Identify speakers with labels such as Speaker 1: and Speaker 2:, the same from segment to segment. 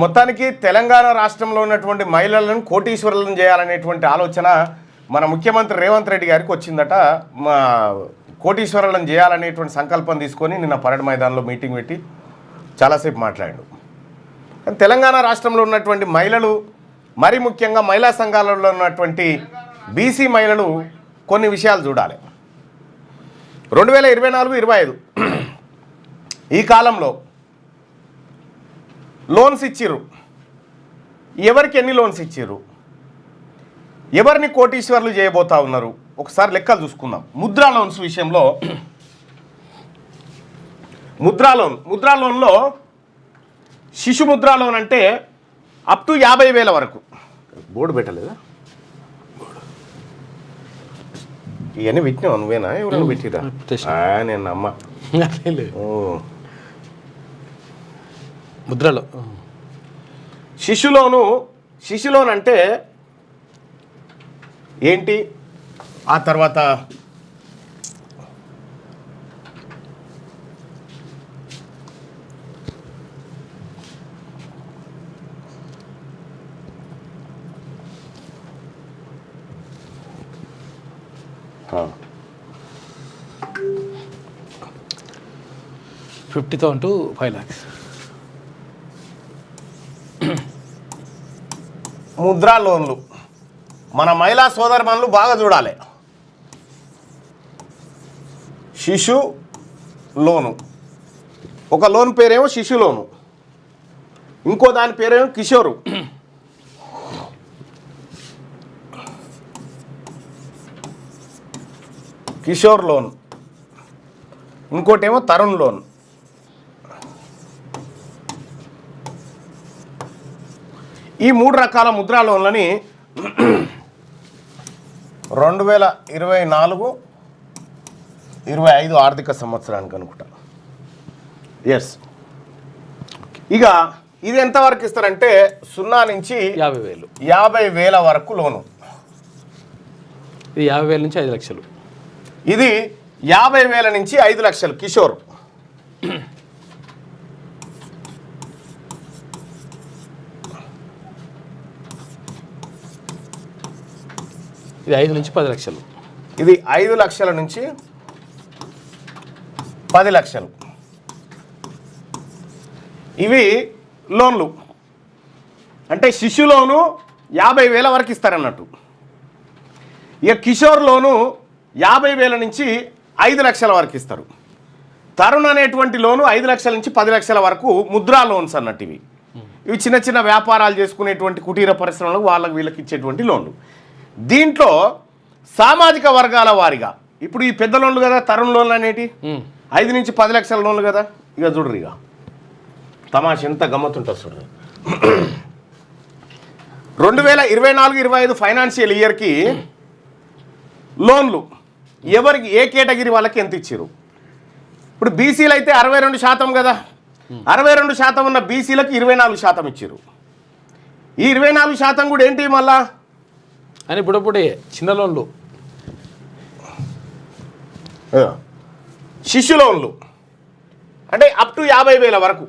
Speaker 1: మొత్తానికి తెలంగాణ రాష్ట్రంలో ఉన్నటువంటి మహిళలను కోటీశ్వరులను చేయాలనేటువంటి ఆలోచన మన ముఖ్యమంత్రి రేవంత్ రెడ్డి గారికి వచ్చిందట. మా కోటీశ్వరులను చేయాలనేటువంటి సంకల్పం తీసుకొని నిన్న పరేడ్ మైదానంలో మీటింగ్ పెట్టి చాలాసేపు మాట్లాడాడు. తెలంగాణ రాష్ట్రంలో ఉన్నటువంటి మహిళలు, మరి ముఖ్యంగా మహిళా సంఘాలలో ఉన్నటువంటి బీసీ మహిళలు కొన్ని విషయాలు చూడాలి. 2024-25 ఈ కాలంలో లోన్స్ ఇచ్చిర్రు. ఎవరికి ఎన్ని లోన్స్ ఇచ్చిర్రు, ఎవరిని కోటీశ్వర్లు చేయబోతా ఉన్నారు, ఒకసారి లెక్కలు చూసుకుందాం. ముద్రా లోన్స్ విషయంలో ముద్రా లోన్లో శిశు ముద్రా లోన్ అంటే అప్ టు 50,000 వరకు. బోర్డు పెట్టలేదా? ఇవన్నీ పెట్టినావు నువ్వేనా, ఎవరైనా పెట్టిరా? నేను అమ్మ
Speaker 2: ముద్రలో
Speaker 1: శిశు లోన్ అంటే ఏంటి, ఆ తర్వాత
Speaker 2: $50,000 to 5 lakhs.
Speaker 1: ముద్రా లోన్లు మన మహిళా సోదరుమణులు బాగా చూడాలి. శిశు లోను, ఒక లోన్ పేరేమో శిశు లోను, ఇంకో దాని పేరేమో కిషోర్ లోన్, ఇంకోటేమో తరుణ్ లోన్. ఈ 3 రకాల ముద్రా లోన్లని 2024-25 ఆర్థిక సంవత్సరానికి అనుకుంటా. ఎస్, ఇక ఇది ఎంతవరకు ఇస్తారంటే 0 నుంచి 50,000 వరకు లోను.
Speaker 2: ఇది 50,000 నుంచి 5 లక్షలు.
Speaker 1: ఇది 50,000 నుంచి 5 లక్షలు కిషోర్.
Speaker 2: ఇది 5 నుంచి 10 లక్షలు.
Speaker 1: ఇది 5 లక్షల నుంచి 10 లక్షలు. ఇవి లోన్లు అంటే శిశు లోను 50,000 వరకు ఇస్తారన్నట్టు. ఇక కిషోర్ లోను 50,000 నుంచి 5 లక్షల వరకు ఇస్తారు. తరుణ్ అనేటువంటి లోను 5 లక్షల నుంచి 10 లక్షల వరకు ముద్రా లోన్స్ అన్నట్టు. ఇవి చిన్న చిన్న వ్యాపారాలు చేసుకునేటువంటి కుటీర పరిశ్రమలకు వాళ్ళకి వీళ్ళకి ఇచ్చేటువంటి లోన్లు. దీంట్లో సామాజిక వర్గాల వారిగా ఇప్పుడు ఈ పెద్ద లోన్లు కదా తరుణ్ లోన్లు అనేటి 5 నుంచి 10 లక్షల లోన్లు కదా. ఇక చూడరు, ఇక తమాష ఎంత గమ్మతుంటుంది చూడరు. 2024-25 ఫైనాన్షియల్ ఇయర్కి లోన్లు ఎవరికి, ఏ కేటగిరీ వాళ్ళకి ఎంత ఇచ్చారు? ఇప్పుడు బీసీలు అయితే 62% కదా, 62% ఉన్న బీసీలకు 24% ఇచ్చారు. ఈ 24% కూడా ఏంటి మళ్ళా
Speaker 2: అని ఇప్పుడప్పుడే చిన్న లోన్లు,
Speaker 1: శిశు లోన్లు అంటే అప్ టు 50,000 వరకు.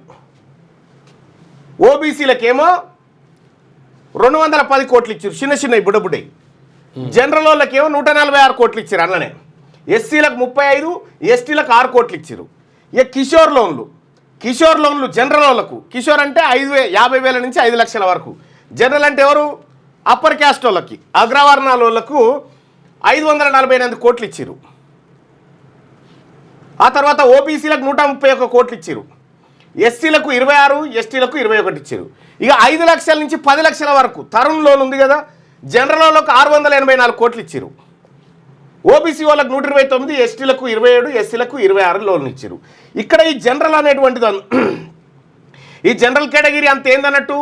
Speaker 1: ఓబీసీలకేమో 210 కోట్లు ఇచ్చారు, చిన్న చిన్న బుడ్డబుడ్డయి. జనరల్ వాళ్ళకేమో 146 కోట్లు ఇచ్చారు అన్ననే. ఎస్సీలకు 35, ఎస్టీలకు 6 కోట్లు ఇచ్చారు. ఇక కిషోర్ లోన్లు జనరల్ వాళ్ళకు, కిషోర్ అంటే 50,000 నుంచి 5 లక్షల వరకు. జనరల్ అంటే ఎవరు? అప్పర్ క్యాస్ట్ వాళ్ళకి, అగ్రవర్ణాల వాళ్ళకు 548 కోట్లు ఇచ్చారు. ఆ తర్వాత ఓబీసీలకు 131 కోట్లు ఇచ్చారు. ఎస్సీలకు 26, ఎస్టీలకు 21 ఇచ్చారు. ఇక 5 లక్షల నుంచి 10 లక్షల వరకు తరుణ్ లోన్ ఉంది కదా, జనరల్ వాళ్ళకు 684 కోట్లు ఇచ్చారు. ఓబీసీ వాళ్ళకు 129, ఎస్టీలకు 27, ఎస్సీలకు 26 లోన్లు ఇచ్చారు. ఇక్కడ ఈ జనరల్ అనేటువంటిది, ఈ జనరల్ కేటగిరీ అంత ఏందన్నట్టు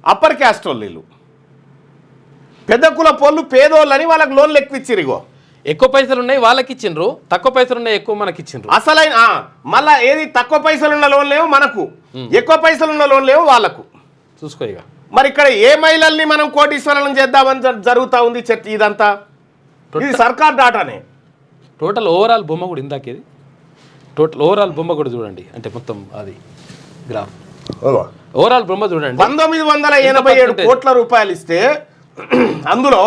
Speaker 1: అప్పర్ క్యాస్ట్ వాళ్ళు, పెద్ద కుల పోళ్ళు, పేదోళ్ళని వాళ్ళకి లోన్లు ఎక్కువ ఇచ్చారు. ఇగో
Speaker 2: ఎక్కువ పైసలు ఉన్నాయి వాళ్ళకి ఇచ్చిండ్రు, తక్కువ పైసలు ఉన్నాయి ఎక్కువ మనకి ఇచ్చిండ్రు.
Speaker 1: అసలైన మళ్ళా ఏది తక్కువ పైసలు ఉన్న లోన్లేమో మనకు, ఎక్కువ పైసలు ఉన్న లోన్లేమో వాళ్ళకు.
Speaker 2: చూసుకో ఇక
Speaker 1: మరి ఇక్కడ ఏ మహిళల్ని మనం కోటీశ్వరులను చేద్దామని జరుగుతూ ఉంది ఇదంతా? ఇది సర్కార్ డాటానే.
Speaker 2: టోటల్ ఓవరాల్ బొమ్మ కూడా ఇందాకేది, టోటల్ ఓవరాల్ బొమ్మ కూడా చూడండి, అంటే మొత్తం అది గ్రాఫ్. ఓవరాల్ బొమ్మ చూడండి.
Speaker 1: 1987 కోట్ల రూపాయలు ఇస్తే అందులో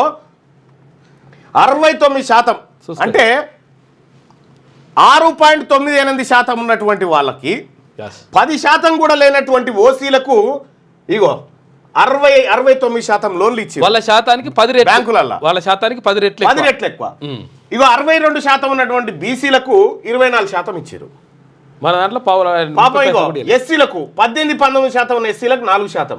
Speaker 1: 69% అంటే 6.98% ఉన్నటువంటి వాళ్ళకి 10% కూడా లేనటువంటి ఓసీలకు ఇగో 69% లోన్లు ఇచ్చి
Speaker 2: వాళ్ళ శాతానికి 10 రెట్లు
Speaker 1: బ్యాంకులలో
Speaker 2: వాళ్ళ శాతానికి 10 రెట్లు
Speaker 1: 10 రెట్లు ఎక్కువ. ఇగో 62% ఉన్నటువంటి బీసీలకు 24% ఇచ్చారు.
Speaker 2: మన దాంట్లో
Speaker 1: పాపం ఇగో ఎస్సీలకు 18-19% ఉన్న ఎస్సీలకు 4%,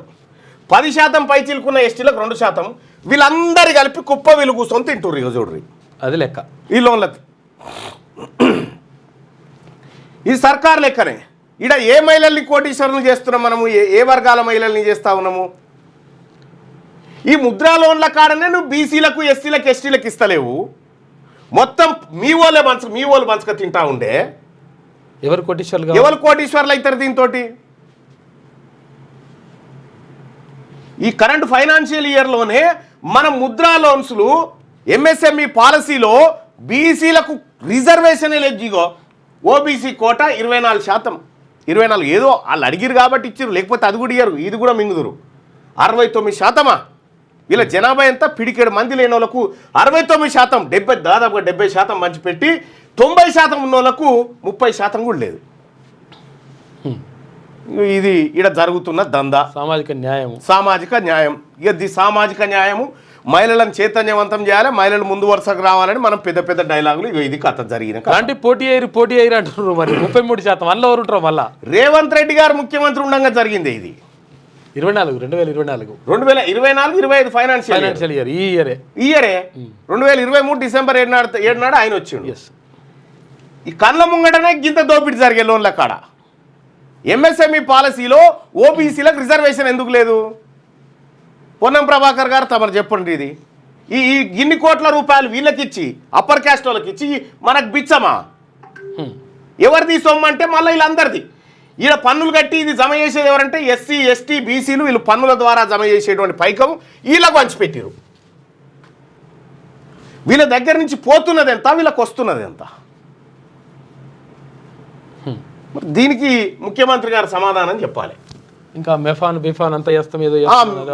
Speaker 1: 10% పై చిలుకున్న ఎస్టీలకు 2%. వీళ్ళందరి కలిపి కుప్ప వీళ్ళు కూర్చొని తింటుర్రు. ఇక చూడ్రి
Speaker 2: అది లెక్క
Speaker 1: ఈ లోన్లకి. ఈ సర్కార్ లెక్కనే. ఇక్కడ ఏ మహిళల్ని కోటీశ్వరులు చేస్తున్నాం మనము, ఏ వర్గాల మహిళల్ని చేస్తా ఉన్నాము? ఈ ముద్రా లోన్ల కాడనే నువ్వు బీసీలకు ఎస్సీలకు ఎస్టీలకు ఇస్తలేవు. మొత్తం మీ వాళ్ళు పంచక తింటా ఉండే.
Speaker 2: ఎవరు
Speaker 1: కోటీశ్వర్లు అవుతారు దీంతో? ఈ కరెంట్ ఫైనాన్షియల్ ఇయర్లోనే మన ముద్రా లోన్స్లు ఎంఎస్ఎంఈ పాలసీలో బీసీలకు రిజర్వేషన్ లేదు. ఓబీసీ కోట 24%. 24 ఏదో వాళ్ళు అడిగిరు కాబట్టి ఇచ్చారు, లేకపోతే అది కూడా ఇయ్యరు. ఇది కూడా మింగుదురు. 69%. వీళ్ళ జనాభా ఎంత? పిడికేడు మంది లేని వాళ్ళకు 69%, దాదాపుగా 70% మంచి పెట్టి 90% ఉన్న వాళ్ళకు 30% కూడా లేదు. ఇది ఇక్కడ జరుగుతున్న దందా. సామాజిక న్యాయం. ఇది సామాజిక న్యాయము. మహిళలను చైతన్యవంతం చేయాలి, మహిళలు ముందు వరుసకు రావాలని మనం పెద్ద పెద్ద డైలాగులు. ఇది కథ జరిగిన
Speaker 2: అంటే పోటీ అయ్యారు అంటున్నారు. మరి 33% వల్ల ఎవరు ఉంటారు? మళ్ళా
Speaker 1: రేవంత్ రెడ్డి గారు ముఖ్యమంత్రి ఉండగా జరిగింది ఇది.
Speaker 2: 2024
Speaker 1: 2025 ఫైనాన్షియల్
Speaker 2: ఇయర్. ఈ
Speaker 1: ఇయరే 2023 డిసెంబర్ 7 నాడు ఆయన వచ్చిండు. ఈ కళ్ళ ముంగటనే గింత దోపిడీ జరిగే లోన్ల కాడ. ఎంఎస్ఎంఈ పాలసీలో ఓబీసీలకు రిజర్వేషన్ ఎందుకు లేదు? పొన్నం ప్రభాకర్ గారు తమరు చెప్పండి. ఇది ఈ ఇన్ని కోట్ల రూపాయలు వీళ్ళకి ఇచ్చి, అప్పర్ క్యాస్ట్ వాళ్ళకి ఇచ్చి మనకు బిచ్చమా? ఎవరిది సొమ్ము అంటే మళ్ళీ వీళ్ళందరిది. ఈడ పన్నులు కట్టి ఇది జమ చేసేది ఎవరంటే ఎస్సీ ఎస్టీ బీసీలు. వీళ్ళు పన్నుల ద్వారా జమ చేసేటువంటి పైకం వీళ్ళకు పంచిపెట్టారు. వీళ్ళ దగ్గర నుంచి పోతున్నది ఎంత, వీళ్ళకి వస్తున్నది ఎంత? దీనికి ముఖ్యమంత్రి గారు సమాధానం చెప్పాలి.
Speaker 2: ఇంకా మెఫాన్ అంతా చేస్తాం, ఏదో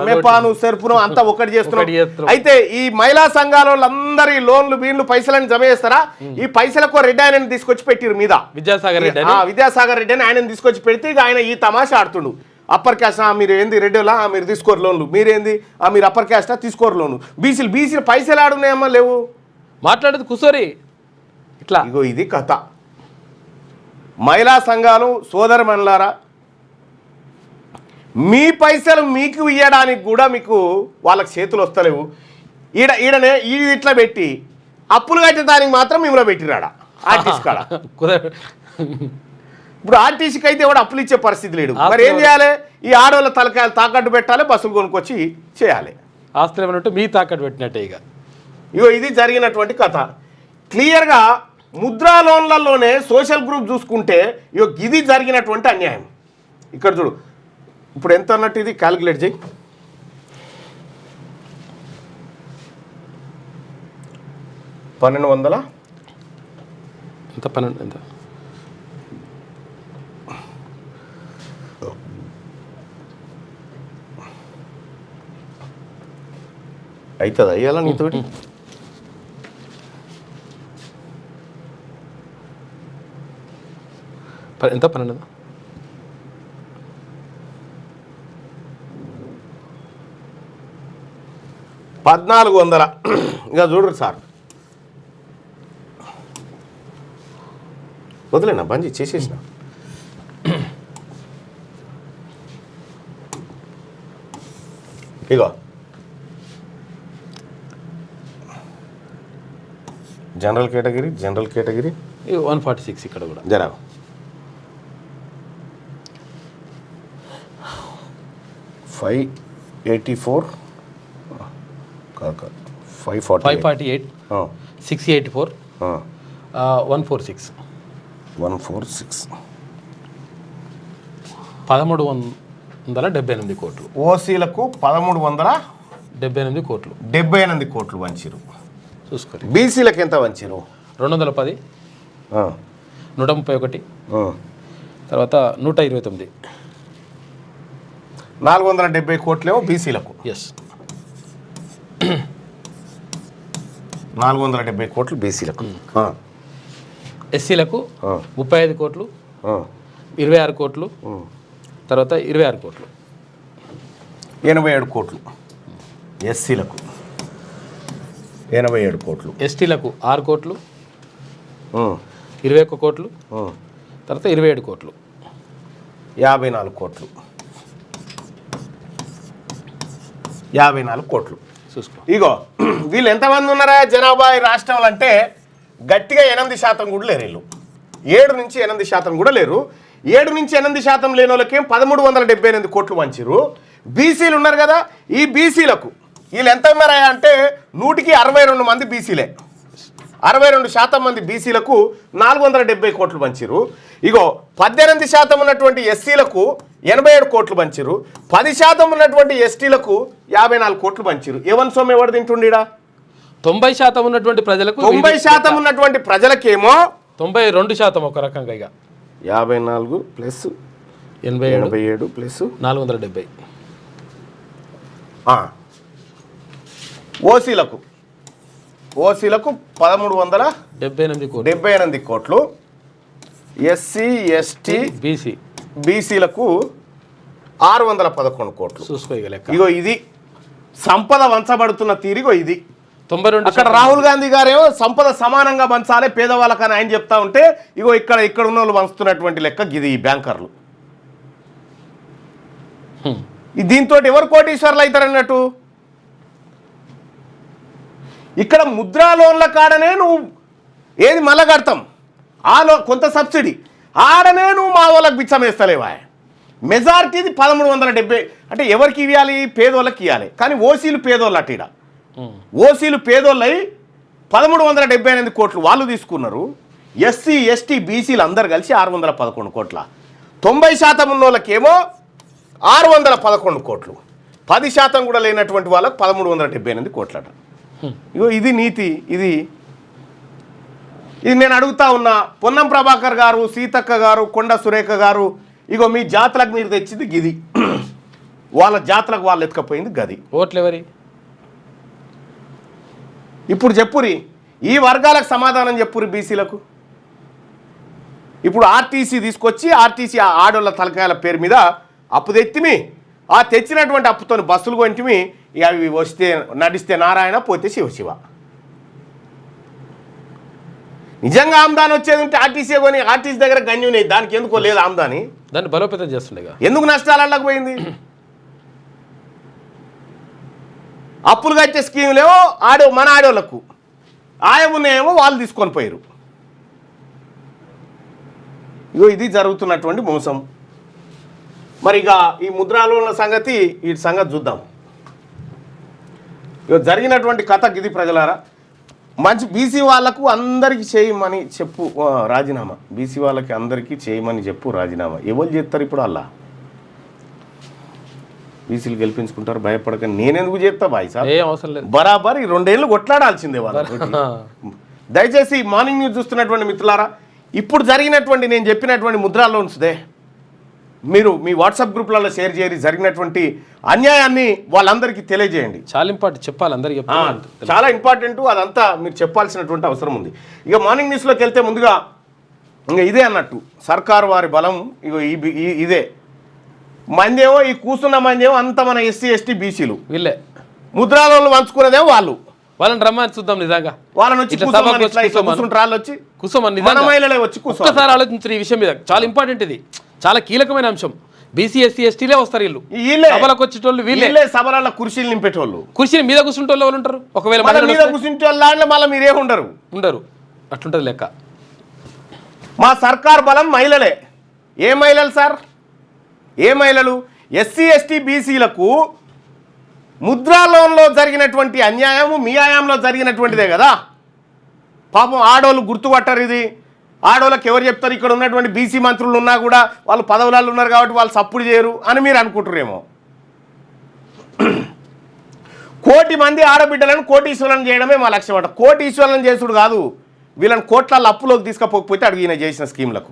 Speaker 1: మెఫాను సెర్పును అంతా ఒకటి చేస్తున్నాం. అయితే ఈ మహిళా సంఘాల వాళ్ళందరి లోన్లు వీళ్ళు పైసలని జమ చేస్తారా? ఈ పైసలకు రెడ్డి ఆయనని తీసుకొచ్చి పెట్టిరు మీద. విద్యాసాగర్ రెడ్డి అని ఆయనని తీసుకొచ్చి పెడితే ఇక ఆయన ఈ తమాషా ఆడుతుండు. అప్పర్ క్యాస్ట్ మీరు ఏంది రెడ్డిలా మీరు తీసుకోరు లోన్లు, మీరేంది మీరు అప్పర్ క్యాస్టా తీసుకోరు లోన్లు. బీసీలు పైసలు ఆడున్నాయమ్మా లేవు.
Speaker 2: మాట్లాడేది కుసోరి ఇట్లా.
Speaker 1: ఇగో ఇది కథ. మహిళా సంఘాలు సోదరమణులారా, మీ పైసలు మీకు ఇవ్వడానికి కూడా మీకు వాళ్ళకి చేతులు వస్తలేవు. ఈడనే ఇట్లా పెట్టి అప్పులు కట్టడానికి మాత్రం మిమ్మల్ని పెట్టిరాడా ఆర్టీసీ కాడ. ఇప్పుడు ఆర్టీసీకి అయితే కూడా అప్పులు ఇచ్చే పరిస్థితి లేడు. మరి ఏం చేయాలి? ఈ ఆడవాళ్ళ తలకాయలు తాకట్టు పెట్టాలి, బస్సులు కొనుక్కొచ్చి చేయాలి.
Speaker 2: ఆస్తులు ఏమంటే మీ తాకట్టు పెట్టినట్టే.
Speaker 1: ఇగో ఇది జరిగినటువంటి కథ. క్లియర్గా ముద్రా లోన్లలోనే సోషల్ గ్రూప్ చూసుకుంటే ఇగో ఇది జరిగినటువంటి అన్యాయం. ఇక్కడ చూడు, ఇప్పుడు ఎంత అన్నట్టు ఇది క్యాలిక్యులేట్ చేయి. 1200
Speaker 2: ఎంత 12 ఎంత
Speaker 1: అవుతుంది అయ్యాలా నీతోటి?
Speaker 2: ఎంత 12
Speaker 1: 1400. ఇంకా చూడరు సార్, వదిలేనా బంద్ చేసేసిన. ఇగో జనరల్ కేటగిరీ
Speaker 2: 146. ఇక్కడ కూడా
Speaker 1: జరా 584
Speaker 2: 548 684 146 1378 కోట్లు.
Speaker 1: ఓసీలకు 1378
Speaker 2: కోట్లు.
Speaker 1: 78 కోట్లు వంచిరు.
Speaker 2: చూసుకోండి.
Speaker 1: బీసీలకు ఎంత వంచిరు?
Speaker 2: 210, 131, తర్వాత 129,
Speaker 1: 470 కోట్లేమో బీసీలకు.
Speaker 2: ఎస్,
Speaker 1: 470 కోట్లు బీసీలకు.
Speaker 2: ఎస్సీలకు 35 కోట్లు, 26 కోట్లు, తర్వాత 26 కోట్లు,
Speaker 1: 87 కోట్లు ఎస్సీలకు, 87 కోట్లు
Speaker 2: ఎస్టీలకు 6 కోట్లు, 21 కోట్లు, తర్వాత 27 కోట్లు,
Speaker 1: 54 కోట్లు, 54 కోట్లు.
Speaker 2: చూసుకో.
Speaker 1: ఇగో వీళ్ళు ఎంతమంది ఉన్నారా జనాభా ఈ రాష్ట్రంలో అంటే గట్టిగా 8% కూడా లేరు. వీళ్ళు 7-8% కూడా లేరు. 7-8% లేని వాళ్ళకేం 1378 కోట్లు పంచిరు. బీసీలు ఉన్నారు కదా, ఈ బీసీలకు వీళ్ళు ఎంత ఉన్నారా అంటే 100కి 62 మంది బీసీలే. 62% మంది బీసీలకు 470 కోట్లు పంచిరు. ఇగో 18% ఉన్నటువంటి ఎస్సీలకు 87 కోట్లు పంచిరు. 10% ఉన్నటువంటి ఎస్టీలకు 54 కోట్లు పంచిరు. ఏవన్ సొమ్ము ఎవరు తింటుండీడా?
Speaker 2: 90% ఉన్నటువంటి ప్రజలకు
Speaker 1: 90% ఉన్నటువంటి ప్రజలకేమో
Speaker 2: 92% ఒక రకంగా. ఇక
Speaker 1: 54 ప్లస్ 87 ప్లస్
Speaker 2: 470.
Speaker 1: ఓసీలకు 1378 కోట్లు. ఎస్సీ ఎస్టీ బీసీలకు 611 కోట్లు.
Speaker 2: చూసుకో ఇక లెక్క.
Speaker 1: ఇగో ఇది సంపద వంచబడుతున్న తీరిగో ఇది.
Speaker 2: 92
Speaker 1: అక్కడ రాహుల్ గాంధీ గారేమో సంపద సమానంగా పంచాలి పేదవాళ్ళకని ఆయన చెప్తా ఉంటే ఇగో ఇక్కడ ఉన్న వాళ్ళు పంచుతున్నటువంటి లెక్క ఇది. ఈ బ్యాంకర్లు దీంతో ఎవరు కోటీశ్వర్లు అవుతారన్నట్టు. ఇక్కడ ముద్రా లోన్ల కాడనే నువ్వు ఏది మళ్ళా కడతాం కొంత సబ్సిడీ ఆడనే నువ్వు మా వాళ్ళకి బిచ్చం వేస్తలేవా. మెజారిటీది 1370. అంటే ఎవరికి ఇవ్వాలి? పేదోళ్ళకి ఇవ్వాలి. కానీ ఓసీలు పేదోళ్ళు అట్ట. ఓసీలు పేదోళ్ళై 1378 కోట్లు వాళ్ళు తీసుకున్నారు. ఎస్సీ ఎస్టీ బీసీలు అందరు కలిసి 611 కోట్ల. 90% ఉన్న వాళ్ళకేమో 611 కోట్లు. 10% కూడా లేనటువంటి వాళ్ళకు 1378 కోట్లట. ఇగో ఇది నీతి. ఇది నేను అడుగుతా ఉన్నా. పొన్నం ప్రభాకర్ గారు, సీతక్క గారు, కొండ సురేఖ గారు, ఇగో మీ జాతలకు మీరు తెచ్చింది గిది, వాళ్ళ జాతలకు వాళ్ళు ఎత్తుకపోయింది గది.
Speaker 2: ఓట్లు ఎవరి?
Speaker 1: ఇప్పుడు చెప్పురి, ఈ వర్గాలకు సమాధానం చెప్పురి బీసీలకు. ఇప్పుడు ఆర్టీసీ తీసుకొచ్చి ఆర్టీసీ ఆడోళ్ళ తలకాయల పేరు మీద అప్పు తెచ్చిమి. ఆ తెచ్చినటువంటి అప్పుతో బస్సులు కొంటిమి. అవి వస్తే నడిస్తే నారాయణ, పోతే శివ. నిజంగా ఆమ్దాని వచ్చేది ఉంటే ఆర్టీసీ కొని ఆర్టీసీ దగ్గర గన్యునే, దానికి ఎందుకో లేదు ఆమ్దాని.
Speaker 2: దాన్ని బలోపేతం చేస్తుండగా
Speaker 1: ఎందుకు నష్టాలకు పోయింది? అప్పులు కట్టే స్కీములేమో మన ఆడోళ్ళకు, ఆయమునేమో వాళ్ళు తీసుకొని పోయారు. ఇగో ఇది జరుగుతున్నటువంటి మోసం. మరి ఇక ఈ ముద్రాలో ఉన్న సంగతి, ఈ సంగతి చూద్దాం. ఇక జరిగినటువంటి కథ గిది ప్రజలారా. మంచి బీసీ వాళ్ళకు అందరికీ చేయమని చెప్పు రాజీనామా. బీసీ వాళ్ళకి అందరికీ చేయమని చెప్పు రాజీనామా. ఎవరు చేస్తారు ఇప్పుడు? అలా బీసీలు గెలిపించుకుంటారు, భయపడక. నేనెందుకు చేస్తా బాయ్ సార్?
Speaker 2: అవసరం లేదు.
Speaker 1: బరాబర్ ఈ 2 ఏళ్ళు కొట్లాడాల్సిందే వాళ్ళు. దయచేసి మార్నింగ్ న్యూస్ చూస్తున్నటువంటి మిత్రులారా, ఇప్పుడు జరిగినటువంటి నేను చెప్పినటువంటి ముద్రా లోన్స్దే మీరు మీ వాట్సాప్ గ్రూప్లలో షేర్ చేయరి. జరిగినటువంటి అన్యాయాన్ని వాళ్ళందరికీ తెలియజేయండి.
Speaker 2: చాలా ఇంపార్టెంట్, చెప్పాలి అందరికీ.
Speaker 1: చాలా ఇంపార్టెంట్. అదంతా మీరు చెప్పాల్సినటువంటి అవసరం ఉంది. ఇక మార్నింగ్ న్యూస్లోకి వెళ్తే ముందుగా ఇంకా ఇదే అన్నట్టు సర్కారు వారి బలం. ఇగో ఇదే మందేమో, ఈ కూర్చున్న మందేమో అంత మన ఎస్సీ ఎస్టీ బీసీలు, వీళ్ళే ముద్రాలలో పంచుకునేదేమో వాళ్ళు.
Speaker 2: వాళ్ళని రమ్మని చూద్దాం. నిజంగా
Speaker 1: వాళ్ళని వచ్చి కూర్చోమని మహిళలే వచ్చి
Speaker 2: ఒక్కసారి ఆలోచించారు ఈ విషయం మీద. చాలా ఇంపార్టెంట్, ఇది చాలా కీలకమైన అంశం. బీసీ ఎస్సీ ఎస్టీలే వస్తారు. వీళ్ళు సభలకు వచ్చేటోళ్ళు, వీళ్ళే సభలలో కుర్చీలు నింపేటోళ్ళు. కుర్చీ మీద కూర్చుంటోళ్ళు వాళ్ళు ఉంటారు. ఒకవేళ మీద కూర్చుంటోళ్ళు మళ్ళీ మీరే ఉండరు. అట్లుంటది లెక్క.
Speaker 1: మా సర్కార్ బలం మహిళలే. ఏ మహిళలు సార్? ఏ మహిళలు? ఎస్సీ ఎస్టీ బీసీలకు ముద్రా లోన్లో జరిగినటువంటి అన్యాయము మీ హయాంలో జరిగినటువంటిదే కదా. పాపం ఆడోళ్ళు గుర్తుపట్టారు. ఇది ఆడోళ్ళకి ఎవరు చెప్తారు? ఇక్కడ ఉన్నటువంటి బీసీ మంత్రులు ఉన్నా కూడా వాళ్ళు పదవులలో ఉన్నారు కాబట్టి వాళ్ళు సప్పుడు చేయరు అని మీరు అనుకుంటారేమో. 1 కోటి మంది ఆడబిడ్డలను కోటీశ్వరులను చేయడమే మా లక్ష్యం అంట. కోటీశ్వరులను చేసుడు కాదు, వీళ్ళని కోట్ల అప్పులోకి తీసుకపోకపోతే అడుగు ఈయన చేసిన స్కీమ్లకు.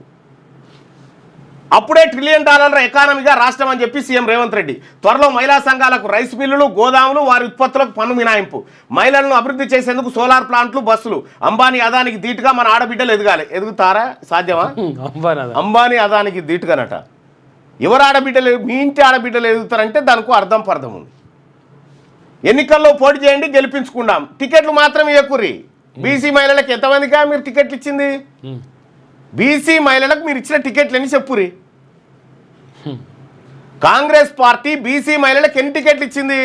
Speaker 1: అప్పుడే $1 ట్రిలియన్ ఎకానమీగా రాష్ట్రం అని చెప్పి సీఎం రేవంత్ రెడ్డి. త్వరలో మహిళా సంఘాలకు రైస్ మిల్లులు, గోదాములు, వారి ఉత్పత్తులకు పన్ను మినాయింపు, మహిళలను అభివృద్ధి చేసేందుకు సోలార్ ప్లాంట్లు, బస్సులు. అంబానీ అదానికి ధీటుగా మన ఆడబిడ్డలు ఎదగాలి. ఎదుగుతారా? సాధ్యమా? అంబానీ అదానికి ధీటుగానట. ఎవరు ఆడబిడ్డలు? మీ ఇంటి ఆడబిడ్డలు ఎదుగుతారంటే దానికి అర్థం పర్థం ఉంది. ఎన్నికల్లో పోటీ చేయండి, గెలిపించుకుందాం, టికెట్లు మాత్రం ఇవ్వకుర్రి. బీసీ మహిళలకు ఎంతమందిగా మీరు టికెట్లు ఇచ్చింది? బీసీ మహిళలకు మీరు ఇచ్చిన టికెట్లు ఎన్ని చెప్పురి? కాంగ్రెస్ పార్టీ బీసీ మహిళలకు ఎన్ని టికెట్లు ఇచ్చింది?